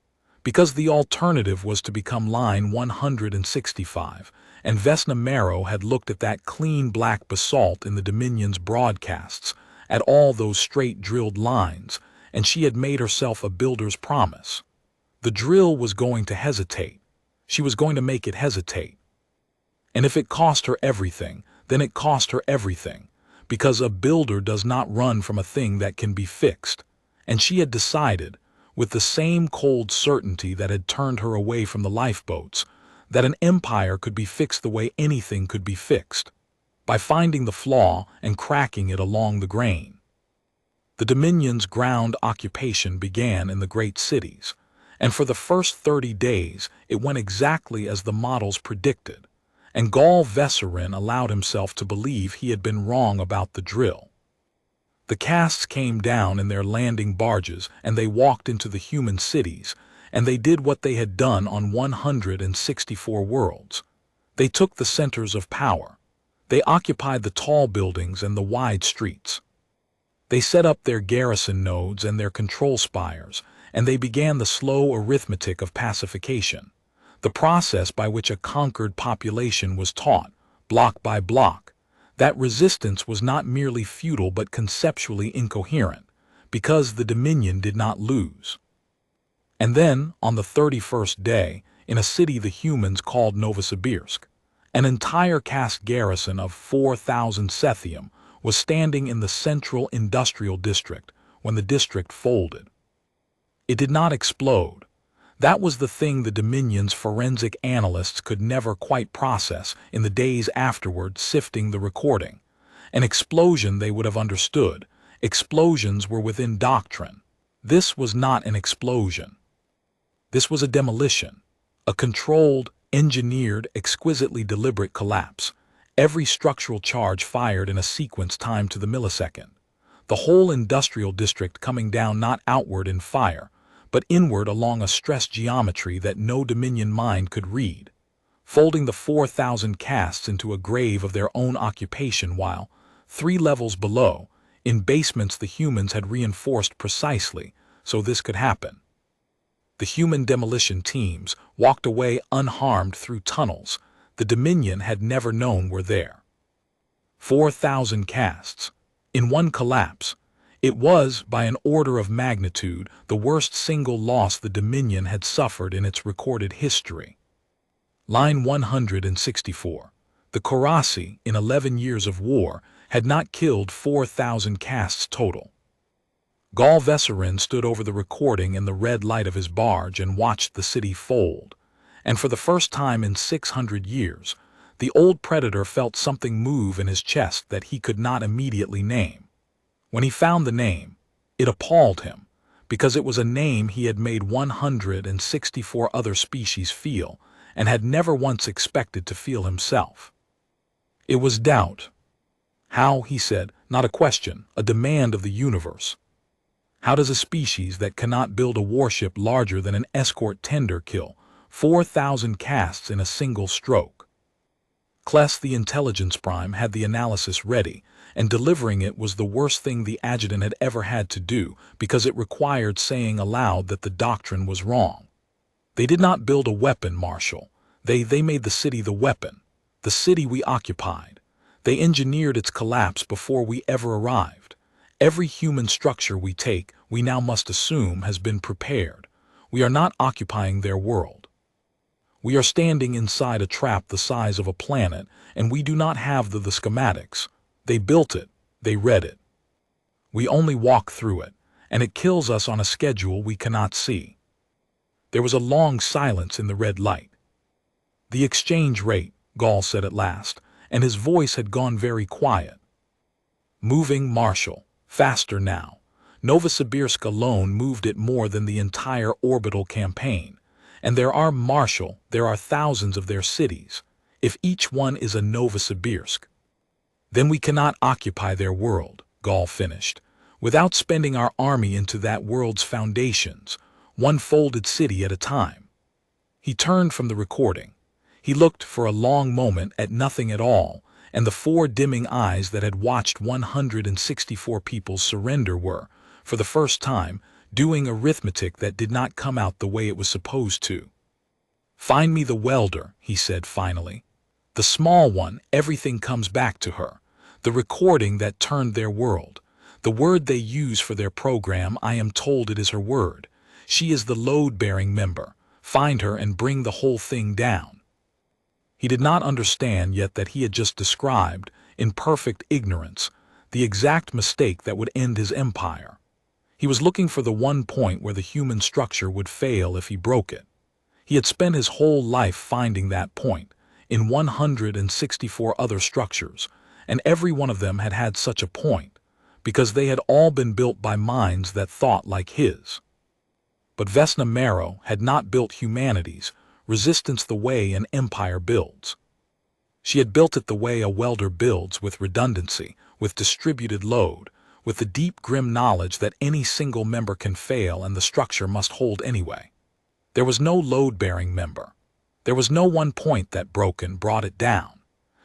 because the alternative was to become line 165, and Vesna Marrow had looked at that clean black basalt in the Dominion's broadcasts, at all those straight drilled lines, and she had made herself a builder's promise. The drill was going to hesitate. She was going to make it hesitate. And if it cost her everything, then it cost her everything, because a builder does not run from a thing that can be fixed. And she had decided, with the same cold certainty that had turned her away from the lifeboats, that an empire could be fixed the way anything could be fixed, by finding the flaw and cracking it along the grain. The Dominion's ground occupation began in the great cities, and for the first 30 days it went exactly as the models predicted, and Gaul Vesserin allowed himself to believe he had been wrong about the drill. The casts came down in their landing barges, and they walked into the human cities, and they did what they had done on 164 worlds. They took the centers of power. They occupied the tall buildings and the wide streets. They set up their garrison nodes and their control spires, and they began the slow arithmetic of pacification, the process by which a conquered population was taught, block by block, that resistance was not merely futile but conceptually incoherent, because the Dominion did not lose. And then, on the 31st day, in a city the humans called Novosibirsk, an entire caste garrison of 4,000 Sethium was standing in the central industrial district when the district folded. It did not explode. That was the thing the Dominion's forensic analysts could never quite process in the days afterward, sifting the recording. An explosion they would have understood. Explosions were within doctrine. This was not an explosion. This was a demolition, a controlled, engineered, exquisitely deliberate collapse, Every structural charge fired in a sequence timed to the millisecond. The whole industrial district coming down not outward in fire, but inward along a stress geometry that no Dominion mind could read, folding the 4,000 castes into a grave of their own occupation while, 3 levels below, in basements the humans had reinforced precisely so this could happen. The human demolition teams walked away unharmed through tunnels the Dominion had never known were there. 4,000 castes. In one collapse. It was, by an order of magnitude, the worst single loss the Dominion had suffered in its recorded history. Line 164. The Korasi, in 11 years of war, had not killed 4,000 castes total. Gall Vesserin stood over the recording in the red light of his barge and watched the city fold. And for the first time in 600 years, the old predator felt something move in his chest that he could not immediately name. When he found the name, it appalled him, because it was a name he had made 164 other species feel, and had never once expected to feel himself. It was doubt. How, he said, not a question, a demand of the universe. How does a species that cannot build a warship larger than an escort tender kill 4,000 castes in a single stroke? Kless, the intelligence prime, had the analysis ready, and delivering it was the worst thing the adjutant had ever had to do because it required saying aloud that the doctrine was wrong. They did not build a weapon, Marshal. They made the city the weapon, the city we occupied. They engineered its collapse before we ever arrived. Every human structure we take, we now must assume, has been prepared. We are not occupying their world. We are standing inside a trap the size of a planet, and we do not have the schematics. They built it, they read it. We only walk through it, and it kills us on a schedule we cannot see. There was a long silence in the red light. The exchange rate, Gall said at last, and his voice had gone very quiet. Moving, Marshal, faster now. Novosibirsk alone moved it more than the entire orbital campaign. And there are, Marshal, there are thousands of their cities, if each one is a Novosibirsk. Then we cannot occupy their world, Gall finished, without spending our army into that world's foundations, one folded city at a time. He turned from the recording. He looked for a long moment at nothing at all, and the 4 dimming eyes that had watched 164 people surrender were, for the first time, doing arithmetic that did not come out the way it was supposed to. Find me the welder, he said finally. The small one, everything comes back to her. The recording that turned their world. The word they use for their program, I am told it is her word. She is the load-bearing member. Find her and bring the whole thing down. He did not understand yet that he had just described, in perfect ignorance, the exact mistake that would end his empire. He was looking for the one point where the human structure would fail if he broke it. He had spent his whole life finding that point, in 164 other structures, and every one of them had had such a point, because they had all been built by minds that thought like his. But Vesna Marrow had not built humanity's resistance the way an empire builds. She had built it the way a welder builds, with redundancy, with distributed load, with the deep grim knowledge that any single member can fail and the structure must hold anyway. There was no load-bearing member. There was no one point that broken brought it down.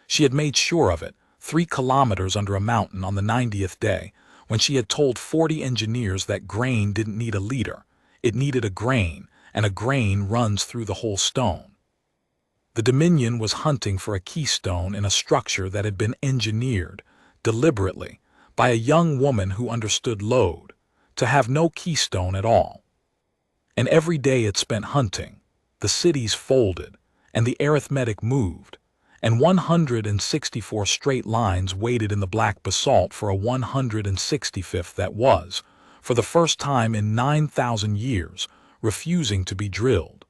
She had made sure of it, 3 kilometers under a mountain on the 90th day, when she had told 40 engineers that grain didn't need a leader, it needed a grain, and a grain runs through the whole stone. The Dominion was hunting for a keystone in a structure that had been engineered, deliberately, by a young woman who understood load, to have no keystone at all. And every day it spent hunting, the cities folded, and the arithmetic moved, and 164 straight lines waited in the black basalt for a 165th that was, for the first time in 9,000 years, refusing to be drilled.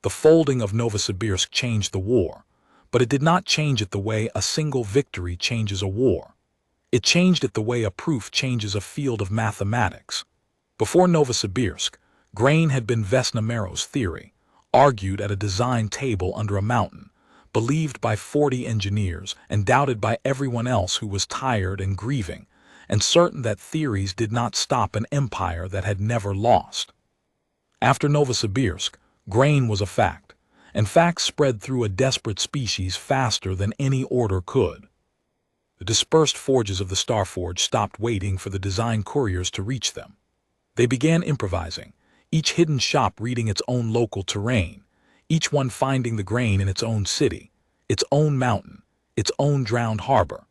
The folding of Novosibirsk changed the war, but it did not change it the way a single victory changes a war. It changed it the way a proof changes a field of mathematics. Before Novosibirsk, grain had been Vesna Marrow's theory, argued at a design table under a mountain, believed by 40 engineers and doubted by everyone else who was tired and grieving, and certain that theories did not stop an empire that had never lost. After Novosibirsk, grain was a fact, and facts spread through a desperate species faster than any order could. The dispersed forges of the Starforge stopped waiting for the design couriers to reach them. They began improvising, each hidden shop reading its own local terrain, each one finding the grain in its own city, its own mountain, its own drowned harbor.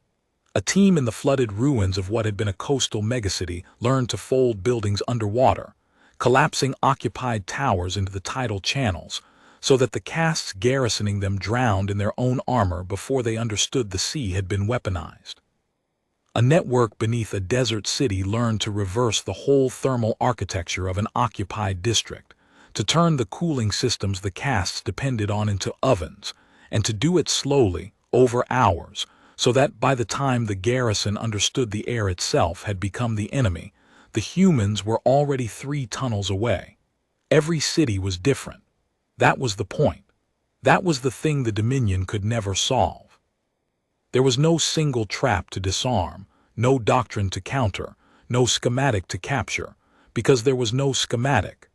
A team in the flooded ruins of what had been a coastal megacity learned to fold buildings underwater, collapsing occupied towers into the tidal channels, so that the castes garrisoning them drowned in their own armor before they understood the sea had been weaponized. A network beneath a desert city learned to reverse the whole thermal architecture of an occupied district, to turn the cooling systems the castes depended on into ovens, and to do it slowly, over hours, so that by the time the garrison understood the air itself had become the enemy, the humans were already 3 tunnels away. Every city was different. That was the point. That was the thing the Dominion could never solve. There was no single trap to disarm, no doctrine to counter, no schematic to capture, because there was no schematic.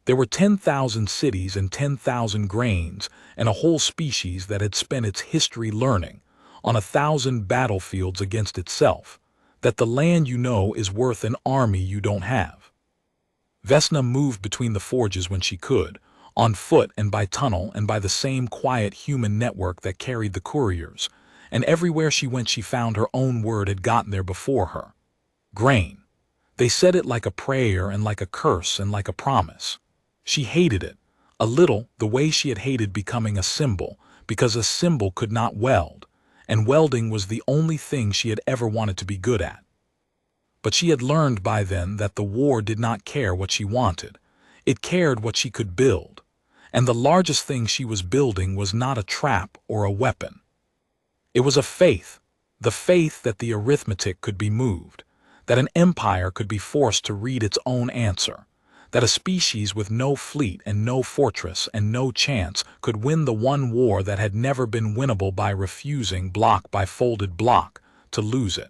There were 10,000 cities and 10,000 grains, and a whole species that had spent its history learning, on 1,000 battlefields against itself, that the land you know is worth an army you don't have. Vesna moved between the forges when she could, on foot and by tunnel and by the same quiet human network that carried the couriers, and everywhere she went she found her own word had gotten there before her. Grain. They said it like a prayer and like a curse and like a promise. She hated it, a little the way she had hated becoming a symbol, because a symbol could not weld, and welding was the only thing she had ever wanted to be good at. But she had learned by then that the war did not care what she wanted. It cared what she could build, and the largest thing she was building was not a trap or a weapon. It was a faith, the faith that the arithmetic could be moved, that an empire could be forced to read its own answer, that a species with no fleet and no fortress and no chance could win the one war that had never been winnable by refusing, block by folded block, to lose it.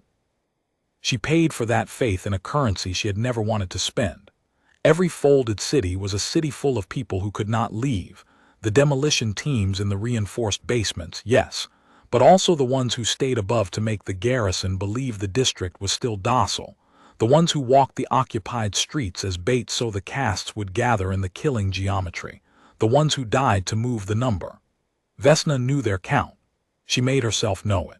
She paid for that faith in a currency she had never wanted to spend. Every folded city was a city full of people who could not leave, the demolition teams in the reinforced basements, yes, but also the ones who stayed above to make the garrison believe the district was still docile, the ones who walked the occupied streets as bait so the castes would gather in the killing geometry, the ones who died to move the number. Vesna knew their count. She made herself know it.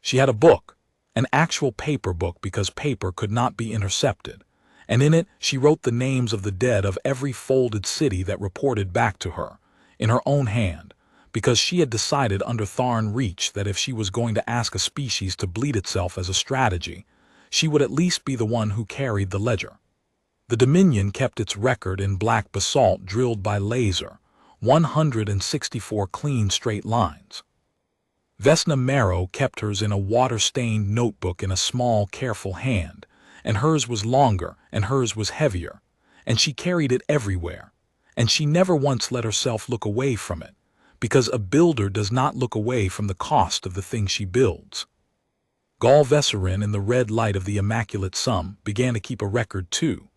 She had a book, an actual paper book because paper could not be intercepted, and in it she wrote the names of the dead of every folded city that reported back to her, in her own hand, because she had decided under Tharn Reach that if she was going to ask a species to bleed itself as a strategy, she would at least be the one who carried the ledger. The Dominion kept its record in black basalt drilled by laser, 164 clean straight lines. Vesna Marrow kept hers in a water-stained notebook in a small, careful hand, and hers was longer and hers was heavier, and she carried it everywhere, and she never once let herself look away from it, because a builder does not look away from the cost of the thing she builds. Gall Vesserin, in the red light of the Immaculate Sum, began to keep a record too.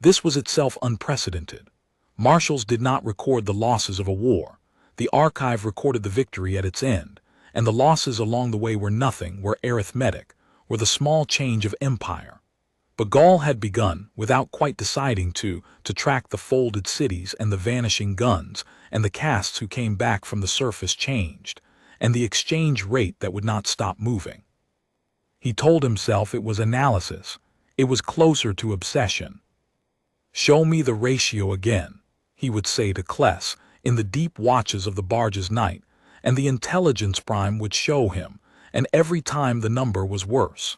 This was itself unprecedented. Marshals did not record the losses of a war. The archive recorded the victory at its end, and the losses along the way were nothing, were arithmetic, were the small change of empire. But Gall had begun, without quite deciding to track the folded cities and the vanishing guns, and the castes who came back from the surface changed, and the exchange rate that would not stop moving. He told himself it was analysis. It was closer to obsession. "Show me the ratio again," he would say to Kless, in the deep watches of the barge's night, and the intelligence prime would show him, and every time the number was worse.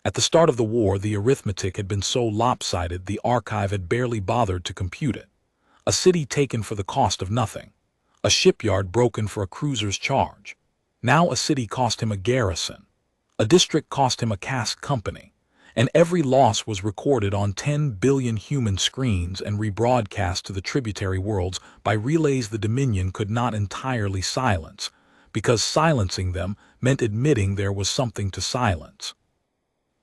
At the start of the war, the arithmetic had been so lopsided the archive had barely bothered to compute it. A city taken for the cost of nothing. A shipyard broken for a cruiser's charge. Now a city cost him a garrison. A district cost him a caste company. and every loss was recorded on 10 billion human screens and rebroadcast to the tributary worlds by relays the Dominion could not entirely silence, because silencing them meant admitting there was something to silence.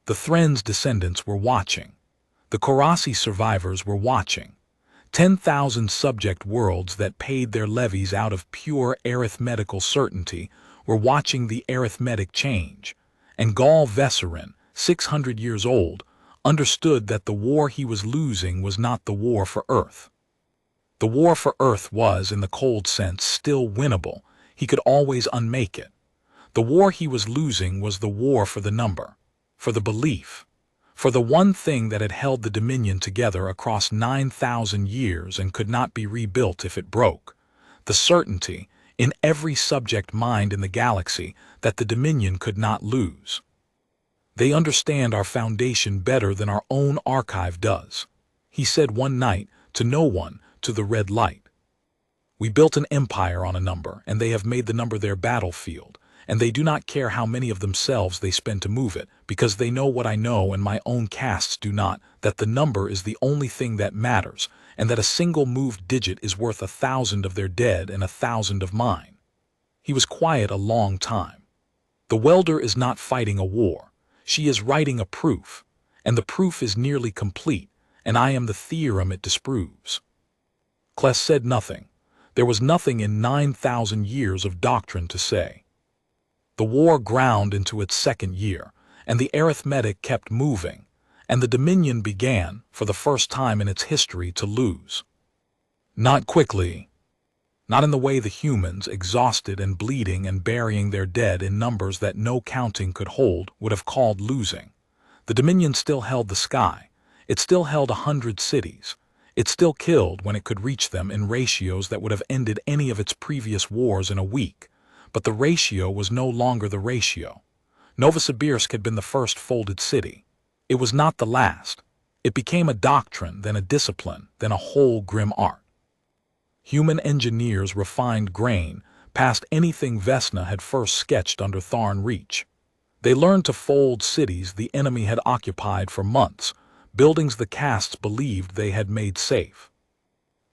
The Thren's descendants were watching. The Korasi survivors were watching. 10,000 subject worlds that paid their levies out of pure arithmetical certainty were watching the arithmetic change, and Gaul Vesserin, 600 years old, understood that the war he was losing was not the war for Earth. The war for Earth was, in the cold sense, still winnable. He could always unmake it. The war he was losing was the war for the number, for the belief, for the one thing that had held the Dominion together across 9,000 years and could not be rebuilt if it broke, the certainty, in every subject mind in the galaxy, that the Dominion could not lose. They understand our foundation better than our own archive does, he said one night to no one, to the red light. We built an empire on a number, and they have made the number their battlefield, and they do not care how many of themselves they spend to move it, because they know what I know and my own castes do not, that the number is the only thing that matters, and that a single moved digit is worth 1,000 of their dead and 1,000 of mine. He was quiet a long time. The welder is not fighting a war. She is writing a proof, and the proof is nearly complete, and I am the theorem it disproves. Kless said nothing. There was nothing in 9,000 years of doctrine to say. The war ground into its second year, and the arithmetic kept moving, and the Dominion began, for the first time in its history, to lose. Not quickly. Not in the way the humans, exhausted and bleeding and burying their dead in numbers that no counting could hold, would have called losing. The Dominion still held the sky. It still held 100 cities. It still killed when it could reach them in ratios that would have ended any of its previous wars in a week. But the ratio was no longer the ratio. Novosibirsk had been the first folded city. It was not the last. It became a doctrine, then a discipline, then a whole grim art. Human engineers refined grain, past anything Vesna had first sketched under Tharn Reach. They learned to fold cities the enemy had occupied for months, buildings the castes believed they had made safe.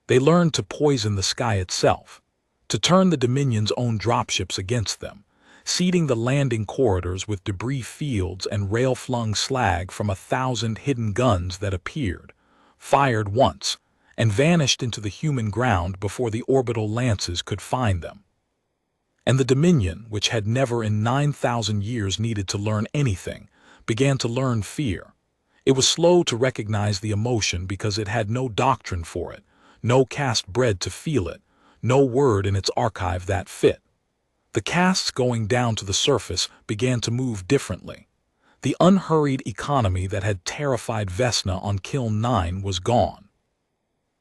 They learned to poison the sky itself, to turn the Dominion's own dropships against them, seeding the landing corridors with debris fields and rail-flung slag from 1,000 hidden guns that appeared, fired once, and vanished into the human ground before the orbital lances could find them. And the Dominion, which had never in 9,000 years needed to learn anything, began to learn fear. It was slow to recognize the emotion because it had no doctrine for it, no caste bred to feel it, no word in its archive that fit. The castes going down to the surface began to move differently. The unhurried economy that had terrified Vesna on Kiln 9 was gone.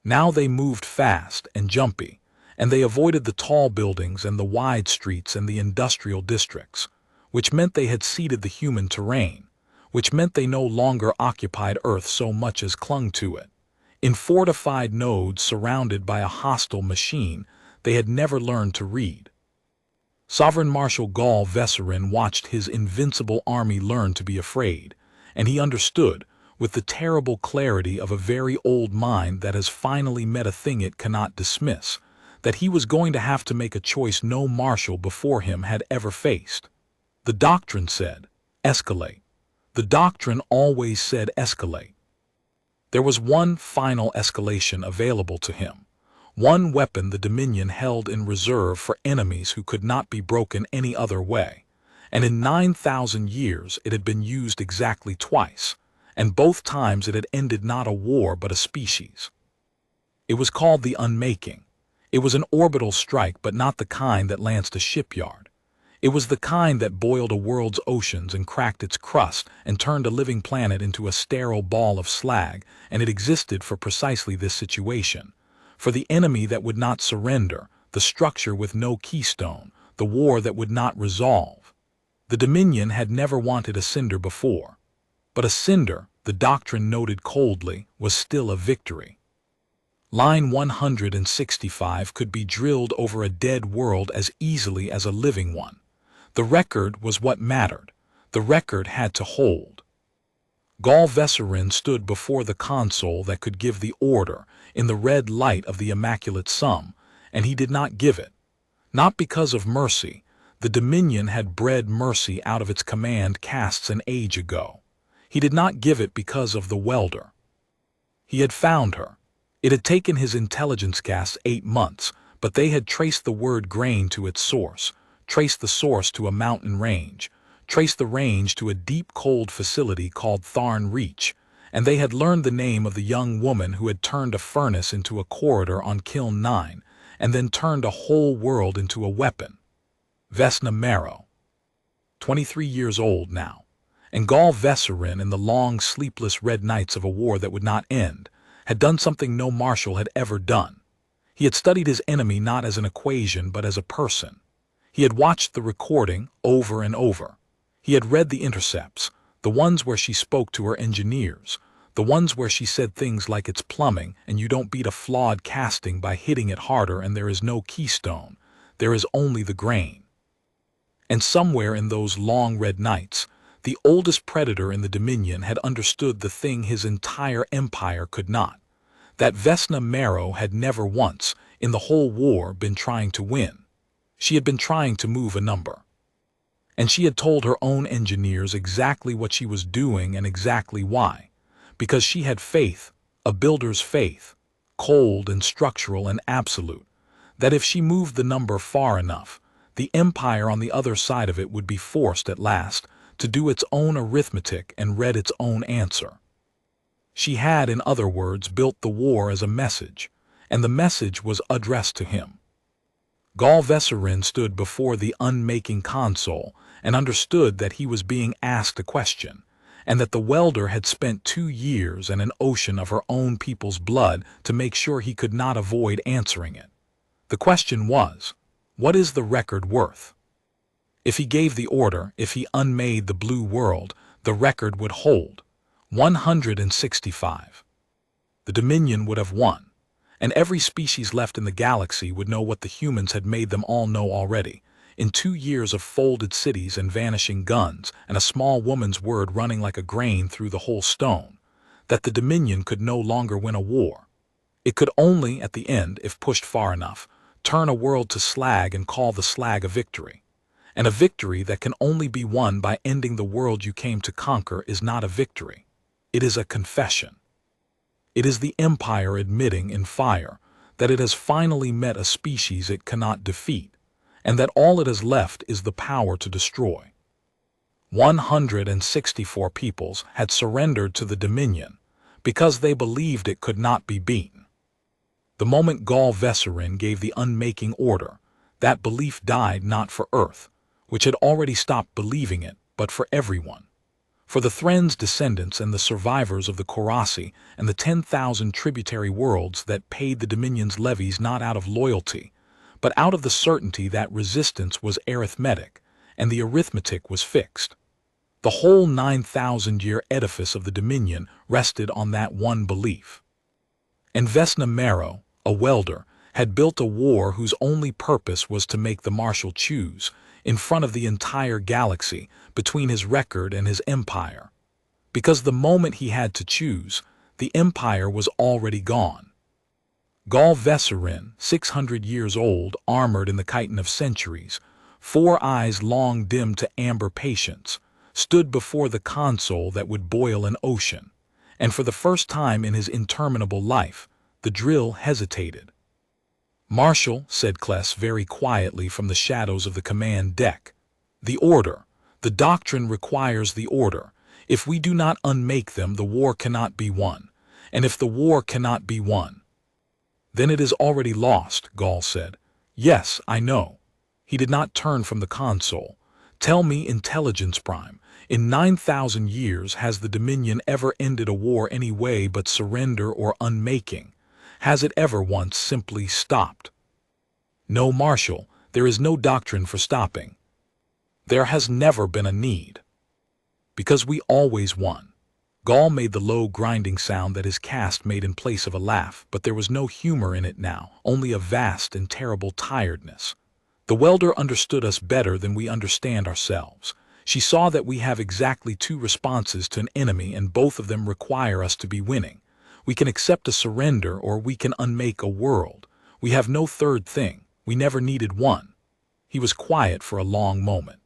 Now they moved fast and jumpy, and they avoided the tall buildings and the wide streets and the industrial districts, which meant they had ceded the human terrain, which meant they no longer occupied Earth so much as clung to it. In fortified nodes surrounded by a hostile machine, they had never learned to read. Sovereign Marshal Gaul Vesserin watched his invincible army learn to be afraid, and he understood, with the terrible clarity of a very old mind that has finally met a thing it cannot dismiss, that he was going to have to make a choice no marshal before him had ever faced. The doctrine said, escalate. The doctrine always said escalate. There was one final escalation available to him, one weapon the Dominion held in reserve for enemies who could not be broken any other way, and in 9,000 years it had been used exactly twice, and both times it had ended not a war but a species. It was called the Unmaking. It was an orbital strike, but not the kind that lanced a shipyard. It was the kind that boiled a world's oceans and cracked its crust and turned a living planet into a sterile ball of slag, and it existed for precisely this situation. For the enemy that would not surrender, the structure with no keystone, the war that would not resolve. The Dominion had never wanted a cinder before. But a cinder, the doctrine noted coldly, was still a victory. Line 165 could be drilled over a dead world as easily as a living one. The record was what mattered. The record had to hold. Gall Vesserin stood before the console that could give the order in the red light of the Immaculate Sum, and he did not give it. Not because of mercy. The Dominion had bred mercy out of its command casts an age ago. He did not give it because of the welder. He had found her. It had taken his intelligence casts 8 months, but they had traced the word grain to its source, traced the source to a mountain range, traced the range to a deep cold facility called Tharn Reach, and they had learned the name of the young woman who had turned a furnace into a corridor on Kiln 9, and then turned a whole world into a weapon. Vesna Marrow. 23 years old now, and Gall Vesserin in the long, sleepless red nights of a war that would not end, had done something no marshal had ever done. He had studied his enemy not as an equation but as a person. He had watched the recording over and over. He had read the intercepts, the ones where she spoke to her engineers, the ones where she said things like it's plumbing and you don't beat a flawed casting by hitting it harder and there is no keystone, there is only the grain. And somewhere in those long red nights, the oldest predator in the Dominion had understood the thing his entire empire could not, that Vesna Marrow had never once, in the whole war, been trying to win. She had been trying to move a number. And she had told her own engineers exactly what she was doing and exactly why. Because she had faith, a builder's faith, cold and structural and absolute, that if she moved the number far enough, the empire on the other side of it would be forced at last to do its own arithmetic and read its own answer. She had, in other words, built the war as a message, and the message was addressed to him. Gall Vesserin stood before the unmaking console and understood that he was being asked a question, and that the welder had spent 2 years and an ocean of her own people's blood to make sure he could not avoid answering it. The question was, what is the record worth? If he gave the order, if he unmade the blue world, the record would hold. 165. The Dominion would have won, and every species left in the galaxy would know what the humans had made them all know already, in 2 years of folded cities and vanishing guns and a small woman's word running like a grain through the whole stone, that the Dominion could no longer win a war. It could only, at the end, if pushed far enough, turn a world to slag and call the slag a victory. And a victory that can only be won by ending the world you came to conquer is not a victory. It is a confession. It is the Empire admitting in fire that it has finally met a species it cannot defeat, and that all it has left is the power to destroy. 164 peoples had surrendered to the Dominion because they believed it could not be beaten. The moment Gall Vesserin gave the unmaking order, that belief died not for Earth, which had already stopped believing it, but for everyone. For the Thren's descendants and the survivors of the Korasi and the 10,000 tributary worlds that paid the Dominion's levies not out of loyalty, but out of the certainty that resistance was arithmetic and the arithmetic was fixed. The whole 9,000-year edifice of the Dominion rested on that one belief. And Vesna Marrow, a welder, had built a war whose only purpose was to make the marshal choose, in front of the entire galaxy, between his record and his empire. Because the moment he had to choose, the empire was already gone. Gall Vesserin, 600 years old, armored in the chitin of centuries, 4 eyes long dimmed to amber patience, stood before the console that would boil an ocean, and for the first time in his interminable life, the drill hesitated. "Marshal," said Kless very quietly from the shadows of the command deck, "the order, the doctrine requires the order. If we do not unmake them, the war cannot be won, and if the war cannot be won—" "Then it is already lost," Gall said. "Yes, I know." He did not turn from the console. "Tell me, Intelligence Prime, in 9,000 years has the Dominion ever ended a war any way but surrender or unmaking? Has it ever once simply stopped?" "No, Marshal, there is no doctrine for stopping. There has never been a need. Because we always won." Gall made the low grinding sound that his cast made in place of a laugh, but there was no humor in it now, only a vast and terrible tiredness. "The welder understood us better than we understand ourselves. She saw that we have exactly two responses to an enemy, and both of them require us to be winning. We can accept a surrender, or we can unmake a world. We have no third thing. We never needed one. He was quiet for a long moment.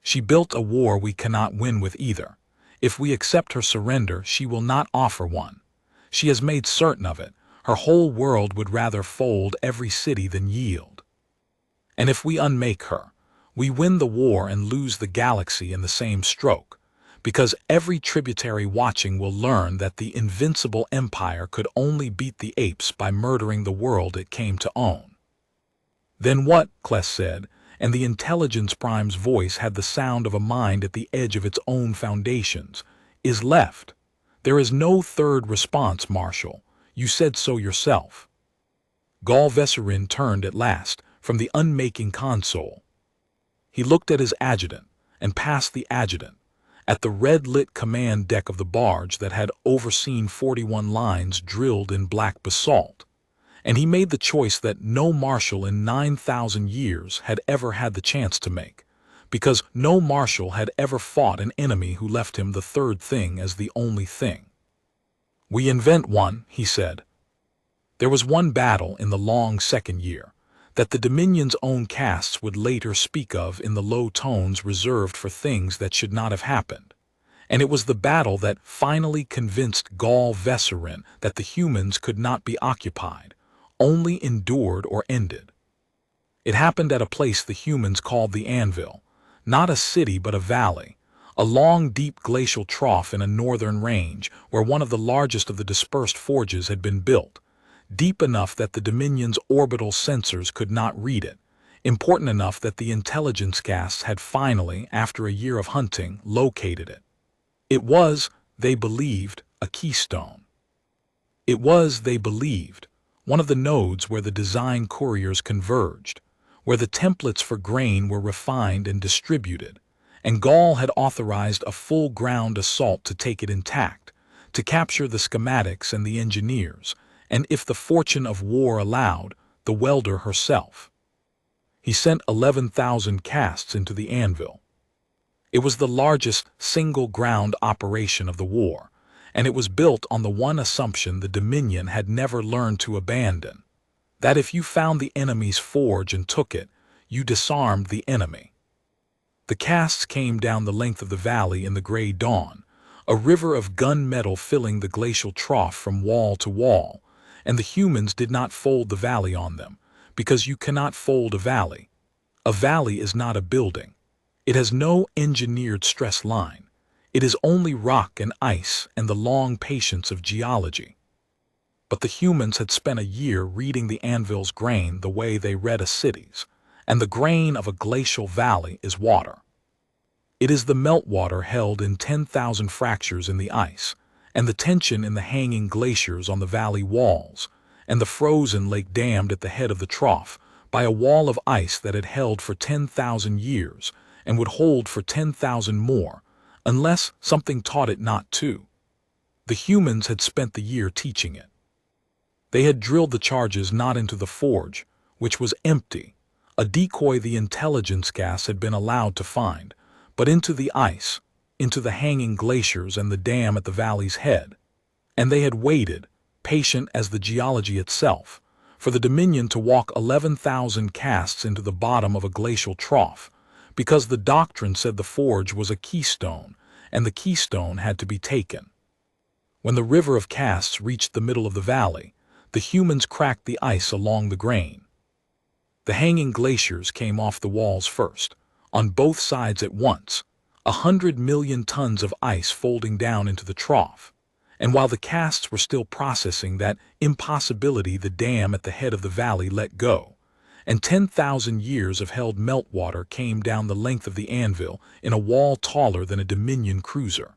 She built a war we cannot win with either. If we accept her surrender, she will not offer one. She has made certain of it. Her whole world would rather fold every city than yield. And if we unmake her, we win the war and lose the galaxy in the same stroke, because every tributary watching will learn that the invincible empire could only beat the apes by murdering the world it came to own. Then what? Kless said, and the intelligence prime's voice had the sound of a mind at the edge of its own foundations, is left. There is no third response, Marshal. You said so yourself. Gall Vesserin turned at last from the unmaking console. He looked at his adjutant, and past the adjutant, at the red-lit command deck of the barge that had overseen 41 lines drilled in black basalt, and he made the choice that no marshal in 9,000 years had ever had the chance to make, because no marshal had ever fought an enemy who left him the third thing as the only thing. We invent one, he said. There was one battle in the long second year that the Dominion's own castes would later speak of in the low tones reserved for things that should not have happened, and it was the battle that finally convinced Gall Vesserin that the humans could not be occupied, only endured or ended. It happened at a place the humans called the Anvil, not a city but a valley, a long deep glacial trough in a northern range where one of the largest of the dispersed forges had been built, deep enough that the Dominion's orbital sensors could not read it, important enough that the intelligence castes had finally, after a year of hunting, located it. It was, they believed, a keystone. It was, they believed, one of the nodes where the design couriers converged, where the templates for grain were refined and distributed, and Gall had authorized a full ground assault to take it intact, to capture the schematics and the engineers, and if the fortune of war allowed, the welder herself. He sent 11,000 castes into the Anvil. It was the largest single ground operation of the war, and it was built on the one assumption the Dominion had never learned to abandon, that if you found the enemy's forge and took it, you disarmed the enemy. The castes came down the length of the valley in the gray dawn, a river of gunmetal filling the glacial trough from wall to wall, and the humans did not fold the valley on them, because you cannot fold a valley. A valley is not a building. It has no engineered stress line. It is only rock and ice and the long patience of geology. But the humans had spent a year reading the Anvil's grain the way they read a city's, and the grain of a glacial valley is water. It is the meltwater held in 10,000 fractures in the ice, and the tension in the hanging glaciers on the valley walls, and the frozen lake dammed at the head of the trough by a wall of ice that had held for 10,000 years and would hold for 10,000 more, unless something taught it not to. The humans had spent the year teaching it. They had drilled the charges not into the forge, which was empty, a decoy the intelligence gas had been allowed to find, but into the ice, into the hanging glaciers and the dam at the valley's head, and they had waited, patient as the geology itself, for the Dominion to walk 11,000 castes into the bottom of a glacial trough, because the doctrine said the forge was a keystone, and the keystone had to be taken. When the river of castes reached the middle of the valley, the humans cracked the ice along the grain. The hanging glaciers came off the walls first, on both sides at once, 100 million tons of ice folding down into the trough, and while the castes were still processing that impossibility, the dam at the head of the valley let go, and 10,000 years of held meltwater came down the length of the Anvil in a wall taller than a Dominion cruiser.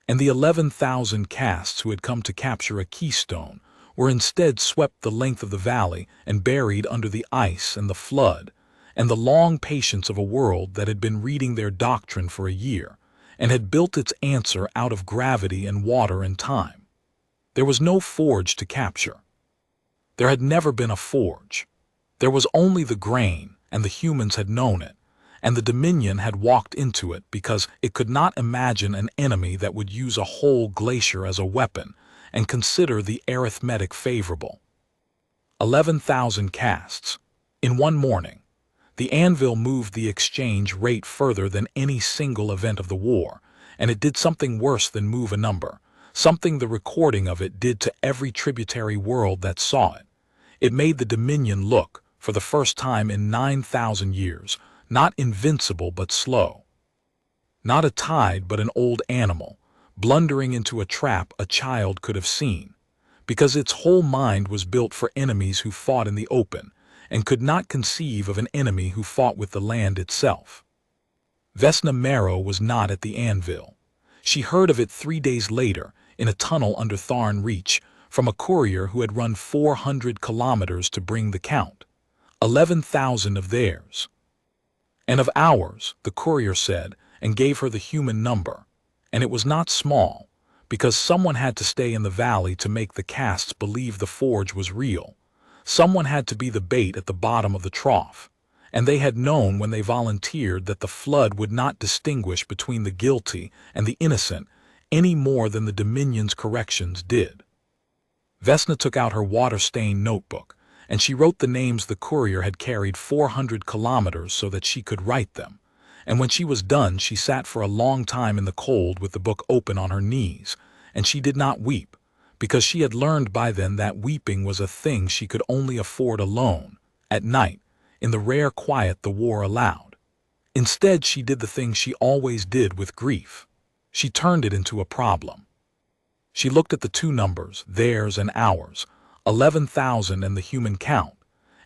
And the 11,000 castes who had come to capture a keystone were instead swept the length of the valley and buried under the ice and the flood, and the long patience of a world that had been reading their doctrine for a year, and had built its answer out of gravity and water and time. There was no forge to capture. There had never been a forge. There was only the grain, and the humans had known it, and the Dominion had walked into it because it could not imagine an enemy that would use a whole glacier as a weapon and consider the arithmetic favorable. 11,000 casts. In one morning, the anvil moved the exchange rate further than any single event of the war, and it did something worse than move a number, something the recording of it did to every tributary world that saw it. It made the Dominion look, for the first time in 9,000 years, not invincible but slow. Not a tide but an old animal, blundering into a trap a child could have seen, because its whole mind was built for enemies who fought in the open, and could not conceive of an enemy who fought with the land itself. Vesna Marrow was not at the anvil. She heard of it 3 days later, in a tunnel under Tharn Reach, from a courier who had run 400 kilometers to bring the count. 11,000 of theirs. And of ours, the courier said, and gave her the human number. And it was not small, because someone had to stay in the valley to make the casts believe the forge was real. Someone had to be the bait at the bottom of the trough, and they had known when they volunteered that the flood would not distinguish between the guilty and the innocent any more than the Dominion's corrections did. Vesna took out her water-stained notebook, and she wrote the names the courier had carried 400 kilometers so that she could write them, and when she was done she sat for a long time in the cold with the book open on her knees, and she did not weep, because she had learned by then that weeping was a thing she could only afford alone, at night, in the rare quiet the war allowed. Instead, she did the thing she always did with grief. She turned it into a problem. She looked at the two numbers, theirs and ours, 11,000 and the human count,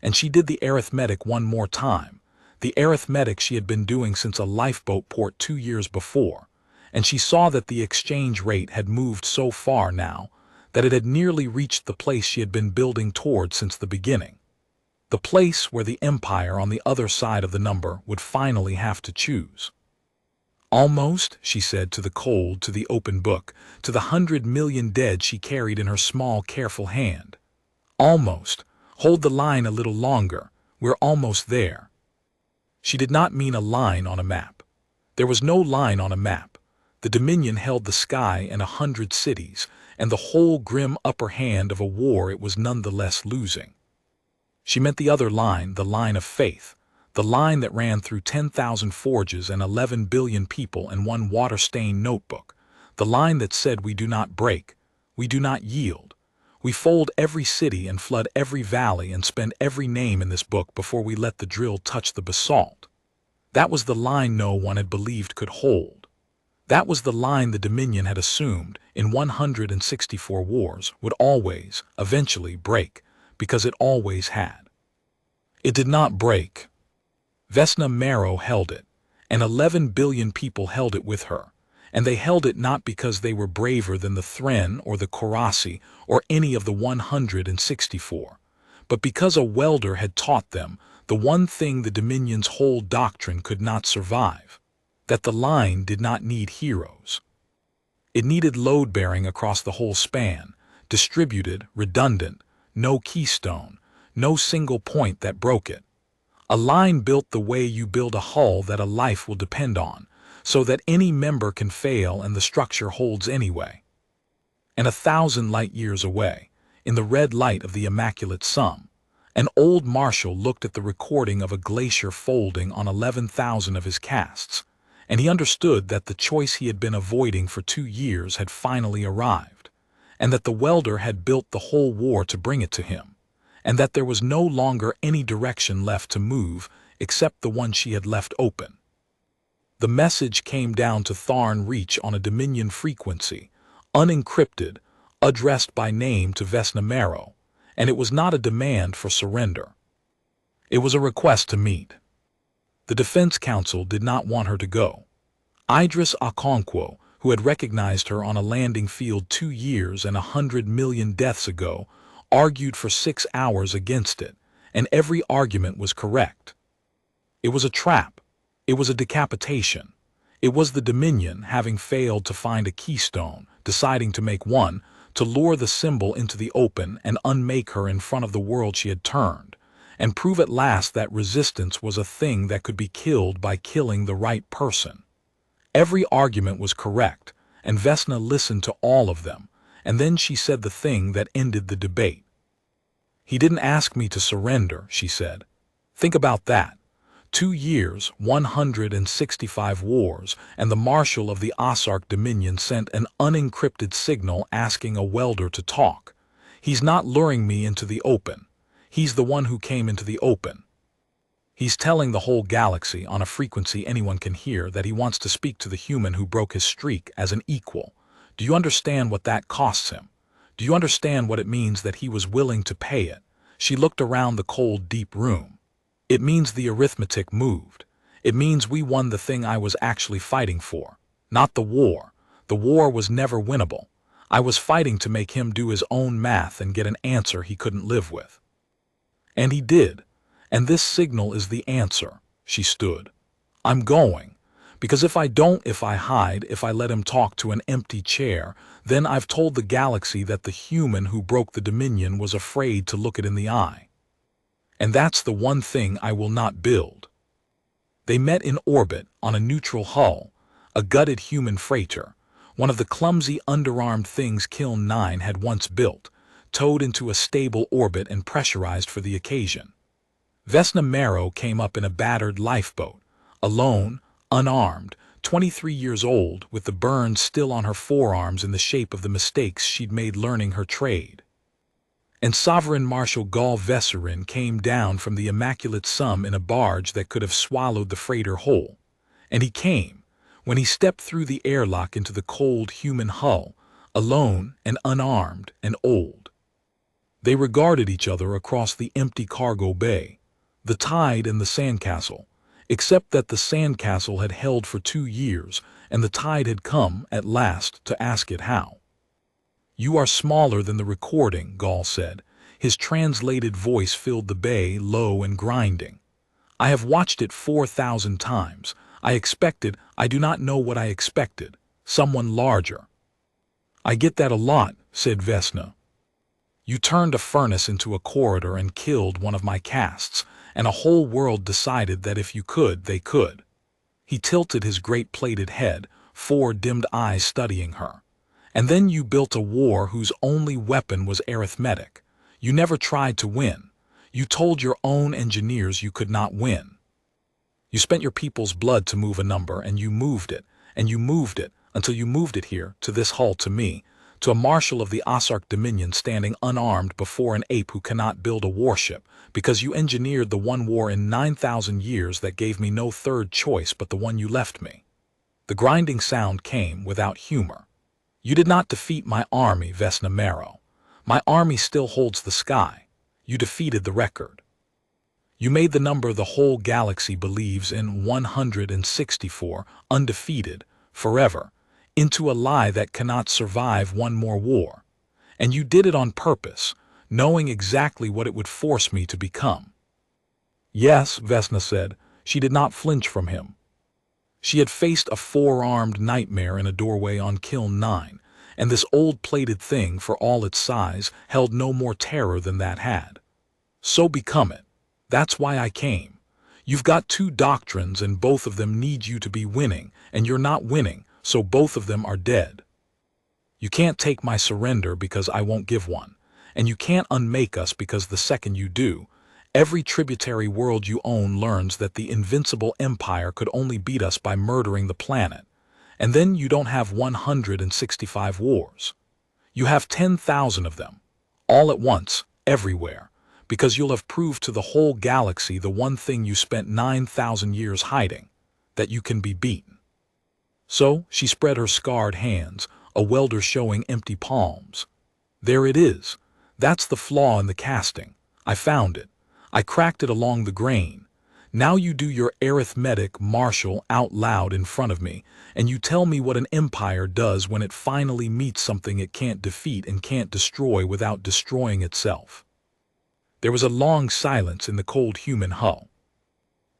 and she did the arithmetic one more time, the arithmetic she had been doing since a lifeboat port 2 years before, and she saw that the exchange rate had moved so far now that it had nearly reached the place she had been building toward since the beginning. The place where the empire on the other side of the number would finally have to choose. Almost, she said to the cold, to the open book, to the 100 million dead she carried in her small, careful hand. Almost. Hold the line a little longer. We're almost there. She did not mean a line on a map. There was no line on a map. The Dominion held the sky and 100 cities, and the whole grim upper hand of a war it was nonetheless losing. She meant the other line, the line of faith, the line that ran through 10,000 forges and 11 billion people and one water-stained notebook, the line that said we do not break, we do not yield. We fold every city and flood every valley and spend every name in this book before we let the drill touch the basalt. That was the line no one had believed could hold. That was the line the Dominion had assumed, in 164 wars, would always, eventually, break, because it always had. It did not break. Vesna Marrow held it, and 11 billion people held it with her, and they held it not because they were braver than the Thren or the Korasi or any of the 164, but because a welder had taught them the one thing the Dominion's whole doctrine could not survive, that the line did not need heroes. It needed load-bearing across the whole span, distributed, redundant, no keystone, no single point that broke it. A line built the way you build a hull that a life will depend on, so that any member can fail and the structure holds anyway. And 1,000 light-years away, in the red light of the immaculate sum, an old marshal looked at the recording of a glacier folding on 11,000 of his casts, and he understood that the choice he had been avoiding for 2 years had finally arrived, and that the welder had built the whole war to bring it to him, and that there was no longer any direction left to move except the one she had left open. The message came down to Tharn Reach on a Dominion frequency, unencrypted, addressed by name to Vesna Marrow, and it was not a demand for surrender. It was a request to meet. The Defense Council did not want her to go. Idris Okonkwo, who had recognized her on a landing field 2 years and 100 million deaths ago, argued for 6 hours against it, and every argument was correct. It was a trap. It was a decapitation. It was the Dominion, having failed to find a keystone, deciding to make one, to lure the symbol into the open and unmake her in front of the world she had turned, and prove at last that resistance was a thing that could be killed by killing the right person. Every argument was correct, and Vesna listened to all of them, and then she said the thing that ended the debate. "He didn't ask me to surrender," she said. "Think about that. 2 years, 165 wars, and the Marshal of the Ossarch Dominion sent an unencrypted signal asking a welder to talk. He's not luring me into the open. He's the one who came into the open. He's telling the whole galaxy on a frequency anyone can hear that he wants to speak to the human who broke his streak as an equal. Do you understand what that costs him? Do you understand what it means that he was willing to pay it?" She looked around the cold, deep room. "It means the arithmetic moved. It means we won the thing I was actually fighting for. Not the war. The war was never winnable. I was fighting to make him do his own math and get an answer he couldn't live with. And he did. And this signal is the answer." She stood. "I'm going. Because if I don't, if I hide, if I let him talk to an empty chair, then I've told the galaxy that the human who broke the Dominion was afraid to look it in the eye. And that's the one thing I will not build." They met in orbit on a neutral hull, a gutted human freighter, one of the clumsy underarmed things Kiln 9 had once built, towed into a stable orbit and pressurized for the occasion. Vesna Marrow came up in a battered lifeboat, alone, unarmed, 23 years old, with the burns still on her forearms in the shape of the mistakes she'd made learning her trade. And Sovereign Marshal Gall Vesserin came down from the Immaculate Sum in a barge that could have swallowed the freighter whole. And he came, when he stepped through the airlock into the cold human hull, alone and unarmed and old. They regarded each other across the empty cargo bay, the tide and the sandcastle, except that the sandcastle had held for 2 years, and the tide had come, at last, to ask it how. "You are smaller than the recording," Gall said. His translated voice filled the bay, low and grinding. "I have watched it 4,000 times. I do not know what I expected. Someone larger." "I get that a lot," said Vesna. "You turned a furnace into a corridor and killed one of my casts, and a whole world decided that if you could, they could." He tilted his great plated head, 4 dimmed eyes studying her. "And then you built a war whose only weapon was arithmetic. You never tried to win. You told your own engineers you could not win. You spent your people's blood to move a number, and you moved it, until you moved it here, to this hull, to me, to a Marshal of the Ossarch Dominion standing unarmed before an ape who cannot build a warship, because you engineered the one war in 9,000 years that gave me no third choice but the one you left me." The grinding sound came without humor. "You did not defeat my army, Vesna Marrow. My army still holds the sky. You defeated the record. You made the number the whole galaxy believes in, 164, undefeated, forever, into a lie that cannot survive one more war. And you did it on purpose, knowing exactly what it would force me to become." "Yes," Vesna said. She did not flinch from him. She had faced a 4-armed nightmare in a doorway on Kiln 9, and this old plated thing, for all its size, held no more terror than that had. "So become it. That's why I came. You've got 2 doctrines, and both of them need you to be winning, and you're not winning, so both of them are dead. You can't take my surrender because I won't give one, and you can't unmake us because the second you do, every tributary world you own learns that the invincible empire could only beat us by murdering the planet. And then you don't have 165 wars. You have 10,000 of them, all at once, everywhere, because you'll have proved to the whole galaxy the one thing you spent 9,000 years hiding, that you can be beaten." So she spread her scarred hands, a welder showing empty palms. "There it is. That's the flaw in the casting. I found it. I cracked it along the grain. Now you do your arithmetic, Marshal, out loud in front of me, and you tell me what an empire does when it finally meets something it can't defeat and can't destroy without destroying itself." There was a long silence in the cold human hull.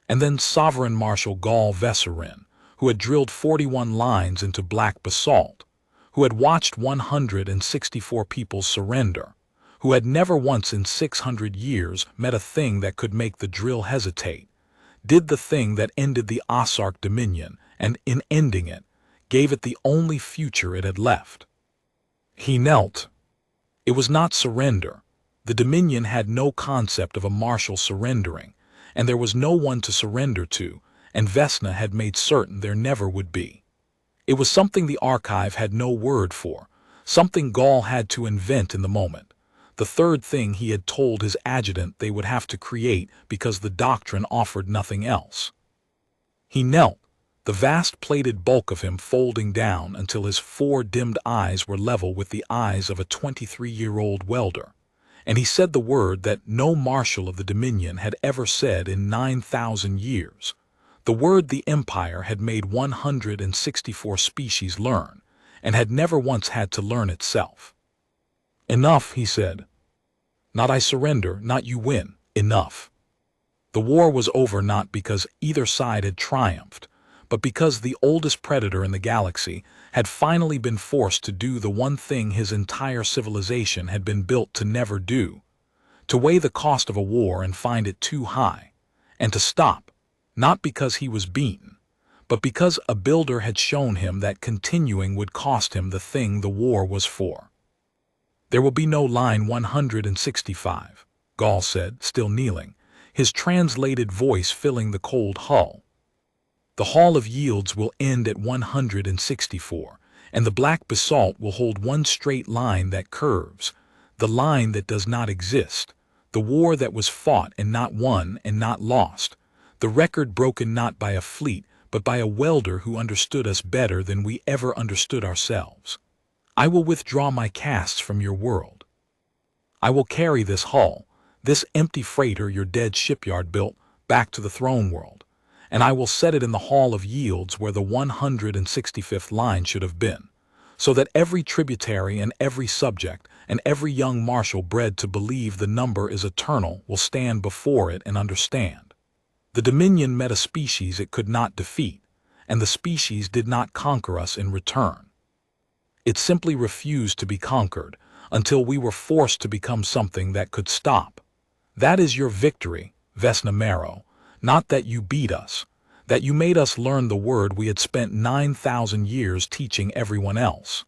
And then Sovereign Marshal Gall Vesserin, who had drilled 41 lines into black basalt, who had watched 164 people surrender, who had never once in 600 years met a thing that could make the drill hesitate, did the thing that ended the Ossarch Dominion, and in ending it, gave it the only future it had left. He knelt. It was not surrender. The Dominion had no concept of a marshal surrendering, and there was no one to surrender to, and Vesna had made certain there never would be. It was something the archive had no word for, something Gaul had to invent in the moment, the third thing he had told his adjutant they would have to create because the doctrine offered nothing else. He knelt, the vast plated bulk of him folding down until his 4 dimmed eyes were level with the eyes of a 23-year-old welder, and he said the word that no marshal of the Dominion had ever said in 9,000 years, the word the Empire had made 164 species learn, and had never once had to learn itself. Enough, he said. Not I surrender, not you win, enough. The war was over not because either side had triumphed, but because the oldest predator in the galaxy had finally been forced to do the one thing his entire civilization had been built to never do, to weigh the cost of a war and find it too high, and to stop, not because he was beaten, but because a builder had shown him that continuing would cost him the thing the war was for. There will be no line 165, Gaul said, still kneeling, his translated voice filling the cold hull. The Hall of Yields will end at 164, and the black basalt will hold one straight line that curves, the line that does not exist, the war that was fought and not won and not lost, the record broken not by a fleet but by a welder who understood us better than we ever understood ourselves. I will withdraw my casts from your world. I will carry this hull, this empty freighter your dead shipyard built, back to the throne world, and I will set it in the Hall of Yields where the 165th line should have been, so that every tributary and every subject and every young marshal bred to believe the number is eternal will stand before it and understand. The Dominion met a species it could not defeat, and the species did not conquer us in return. It simply refused to be conquered until we were forced to become something that could stop. That is your victory, Vesna Marrow, not that you beat us, that you made us learn the word we had spent 9,000 years teaching everyone else.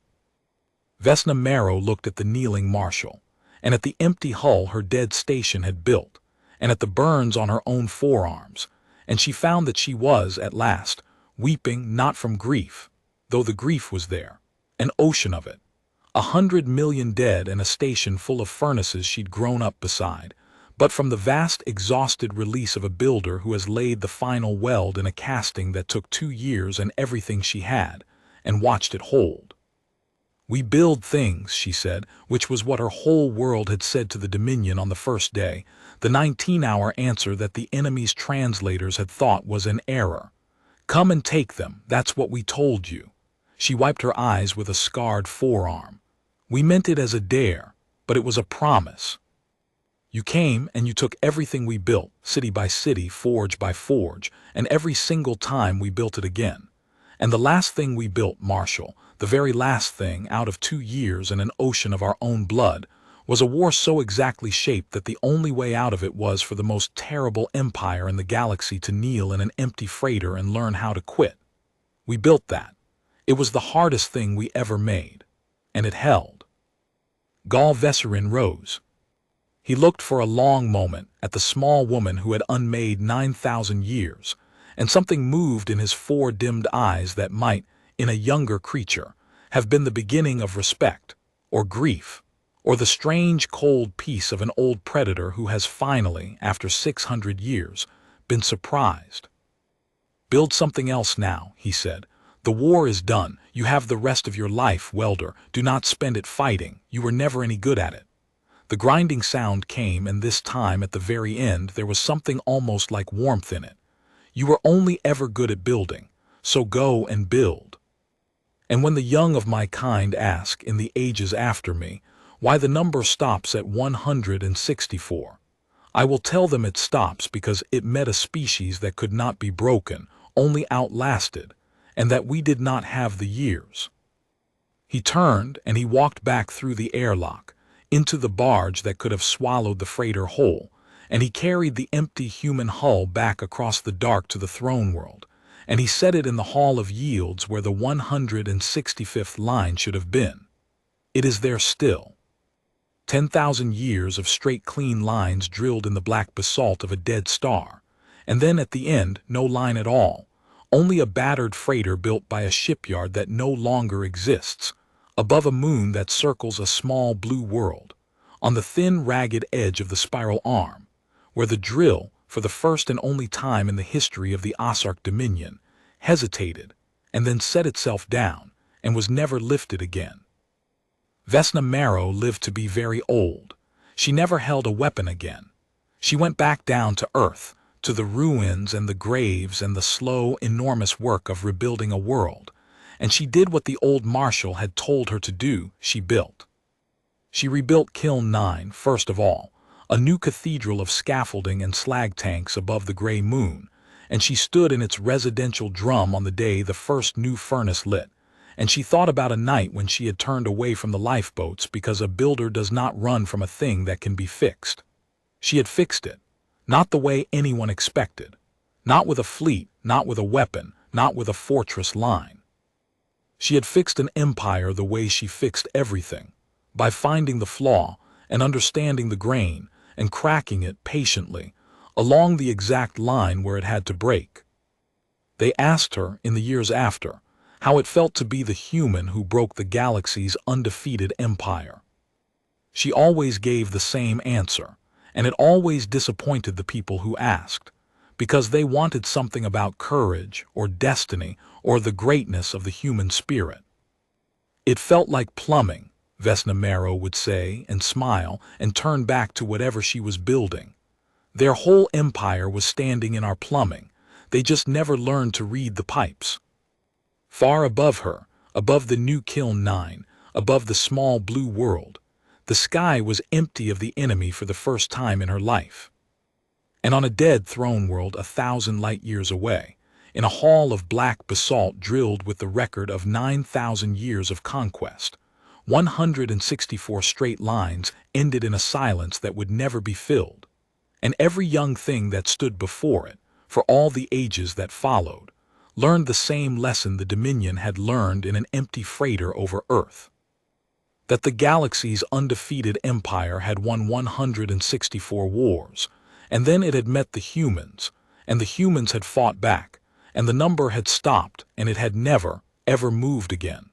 Vesna Marrow looked at the kneeling marshal, and at the empty hull her dead station had built, and at the burns on her own forearms, and she found that she was, at last, weeping not from grief, though the grief was there, an ocean of it, 100 million dead and a station full of furnaces she'd grown up beside, but from the vast exhausted release of a builder who has laid the final weld in a casting that took 2 years and everything she had, and watched it hold. We build things, she said, which was what her whole world had said to the Dominion on the first day, the 19-hour answer that the enemy's translators had thought was an error. Come and take them, that's what we told you. She wiped her eyes with a scarred forearm. We meant it as a dare, but it was a promise. You came and you took everything we built, city by city, forge by forge, and every single time we built it again. And the last thing we built, Marshal, the very last thing out of 2 years and an ocean of our own blood, was a war so exactly shaped that the only way out of it was for the most terrible empire in the galaxy to kneel in an empty freighter and learn how to quit. We built that. It was the hardest thing we ever made. And it held. Gaul Vesserin rose. He looked for a long moment at the small woman who had unmade 9,000 years, and something moved in his 4 dimmed eyes that might, in a younger creature, have been the beginning of respect, or grief, or the strange cold peace of an old predator who has finally, after 600 years, been surprised. Build something else now, he said. The war is done. You have the rest of your life, welder. Do not spend it fighting. You were never any good at it. The grinding sound came, and this time at the very end there was something almost like warmth in it. You were only ever good at building, so go and build. And when the young of my kind ask, in the ages after me, why the number stops at 164, I will tell them it stops because it met a species that could not be broken, only outlasted, and that we did not have the years. He turned and he walked back through the airlock, into the barge that could have swallowed the freighter whole, and he carried the empty human hull back across the dark to the throne world, and he set it in the Hall of Yields where the 165th line should have been. It is there still. 10,000 years of straight clean lines drilled in the black basalt of a dead star, and then at the end no line at all, only a battered freighter built by a shipyard that no longer exists, above a moon that circles a small blue world, on the thin ragged edge of the spiral arm, where the drill, for the first and only time in the history of the Ossarch Dominion, hesitated and then set itself down and was never lifted again. Vesna Marrow lived to be very old. She never held a weapon again. She went back down to earth, to the ruins and the graves and the slow, enormous work of rebuilding a world, and she did what the old marshal had told her to do. She built. She rebuilt Kiln 9, first of all, a new cathedral of scaffolding and slag tanks above the gray moon, and she stood in its residential drum on the day the first new furnace lit, and she thought about a night when she had turned away from the lifeboats because a builder does not run from a thing that can be fixed. She had fixed it, not the way anyone expected, not with a fleet, not with a weapon, not with a fortress line. She had fixed an empire the way she fixed everything, by finding the flaw and understanding the grain and cracking it patiently along the exact line where it had to break. They asked her, in the years after, how it felt to be the human who broke the galaxy's undefeated empire. She always gave the same answer, and it always disappointed the people who asked, because they wanted something about courage or destiny or the greatness of the human spirit. It felt like plumbing, Vesna Marrow would say and smile and turn back to whatever she was building. Their whole empire was standing in our plumbing. They just never learned to read the pipes. Far above her, above the new Kiln 9, above the small blue world, the sky was empty of the enemy for the first time in her life. And on a dead throne world 1,000 light years away, in a hall of black basalt drilled with the record of 9,000 years of conquest, 164 straight lines ended in a silence that would never be filled, and every young thing that stood before it, for all the ages that followed, learned the same lesson the Dominion had learned in an empty freighter over Earth. That the galaxy's undefeated empire had won 164 wars, and then it had met the humans, and the humans had fought back, and the number had stopped, and it had never, ever moved again.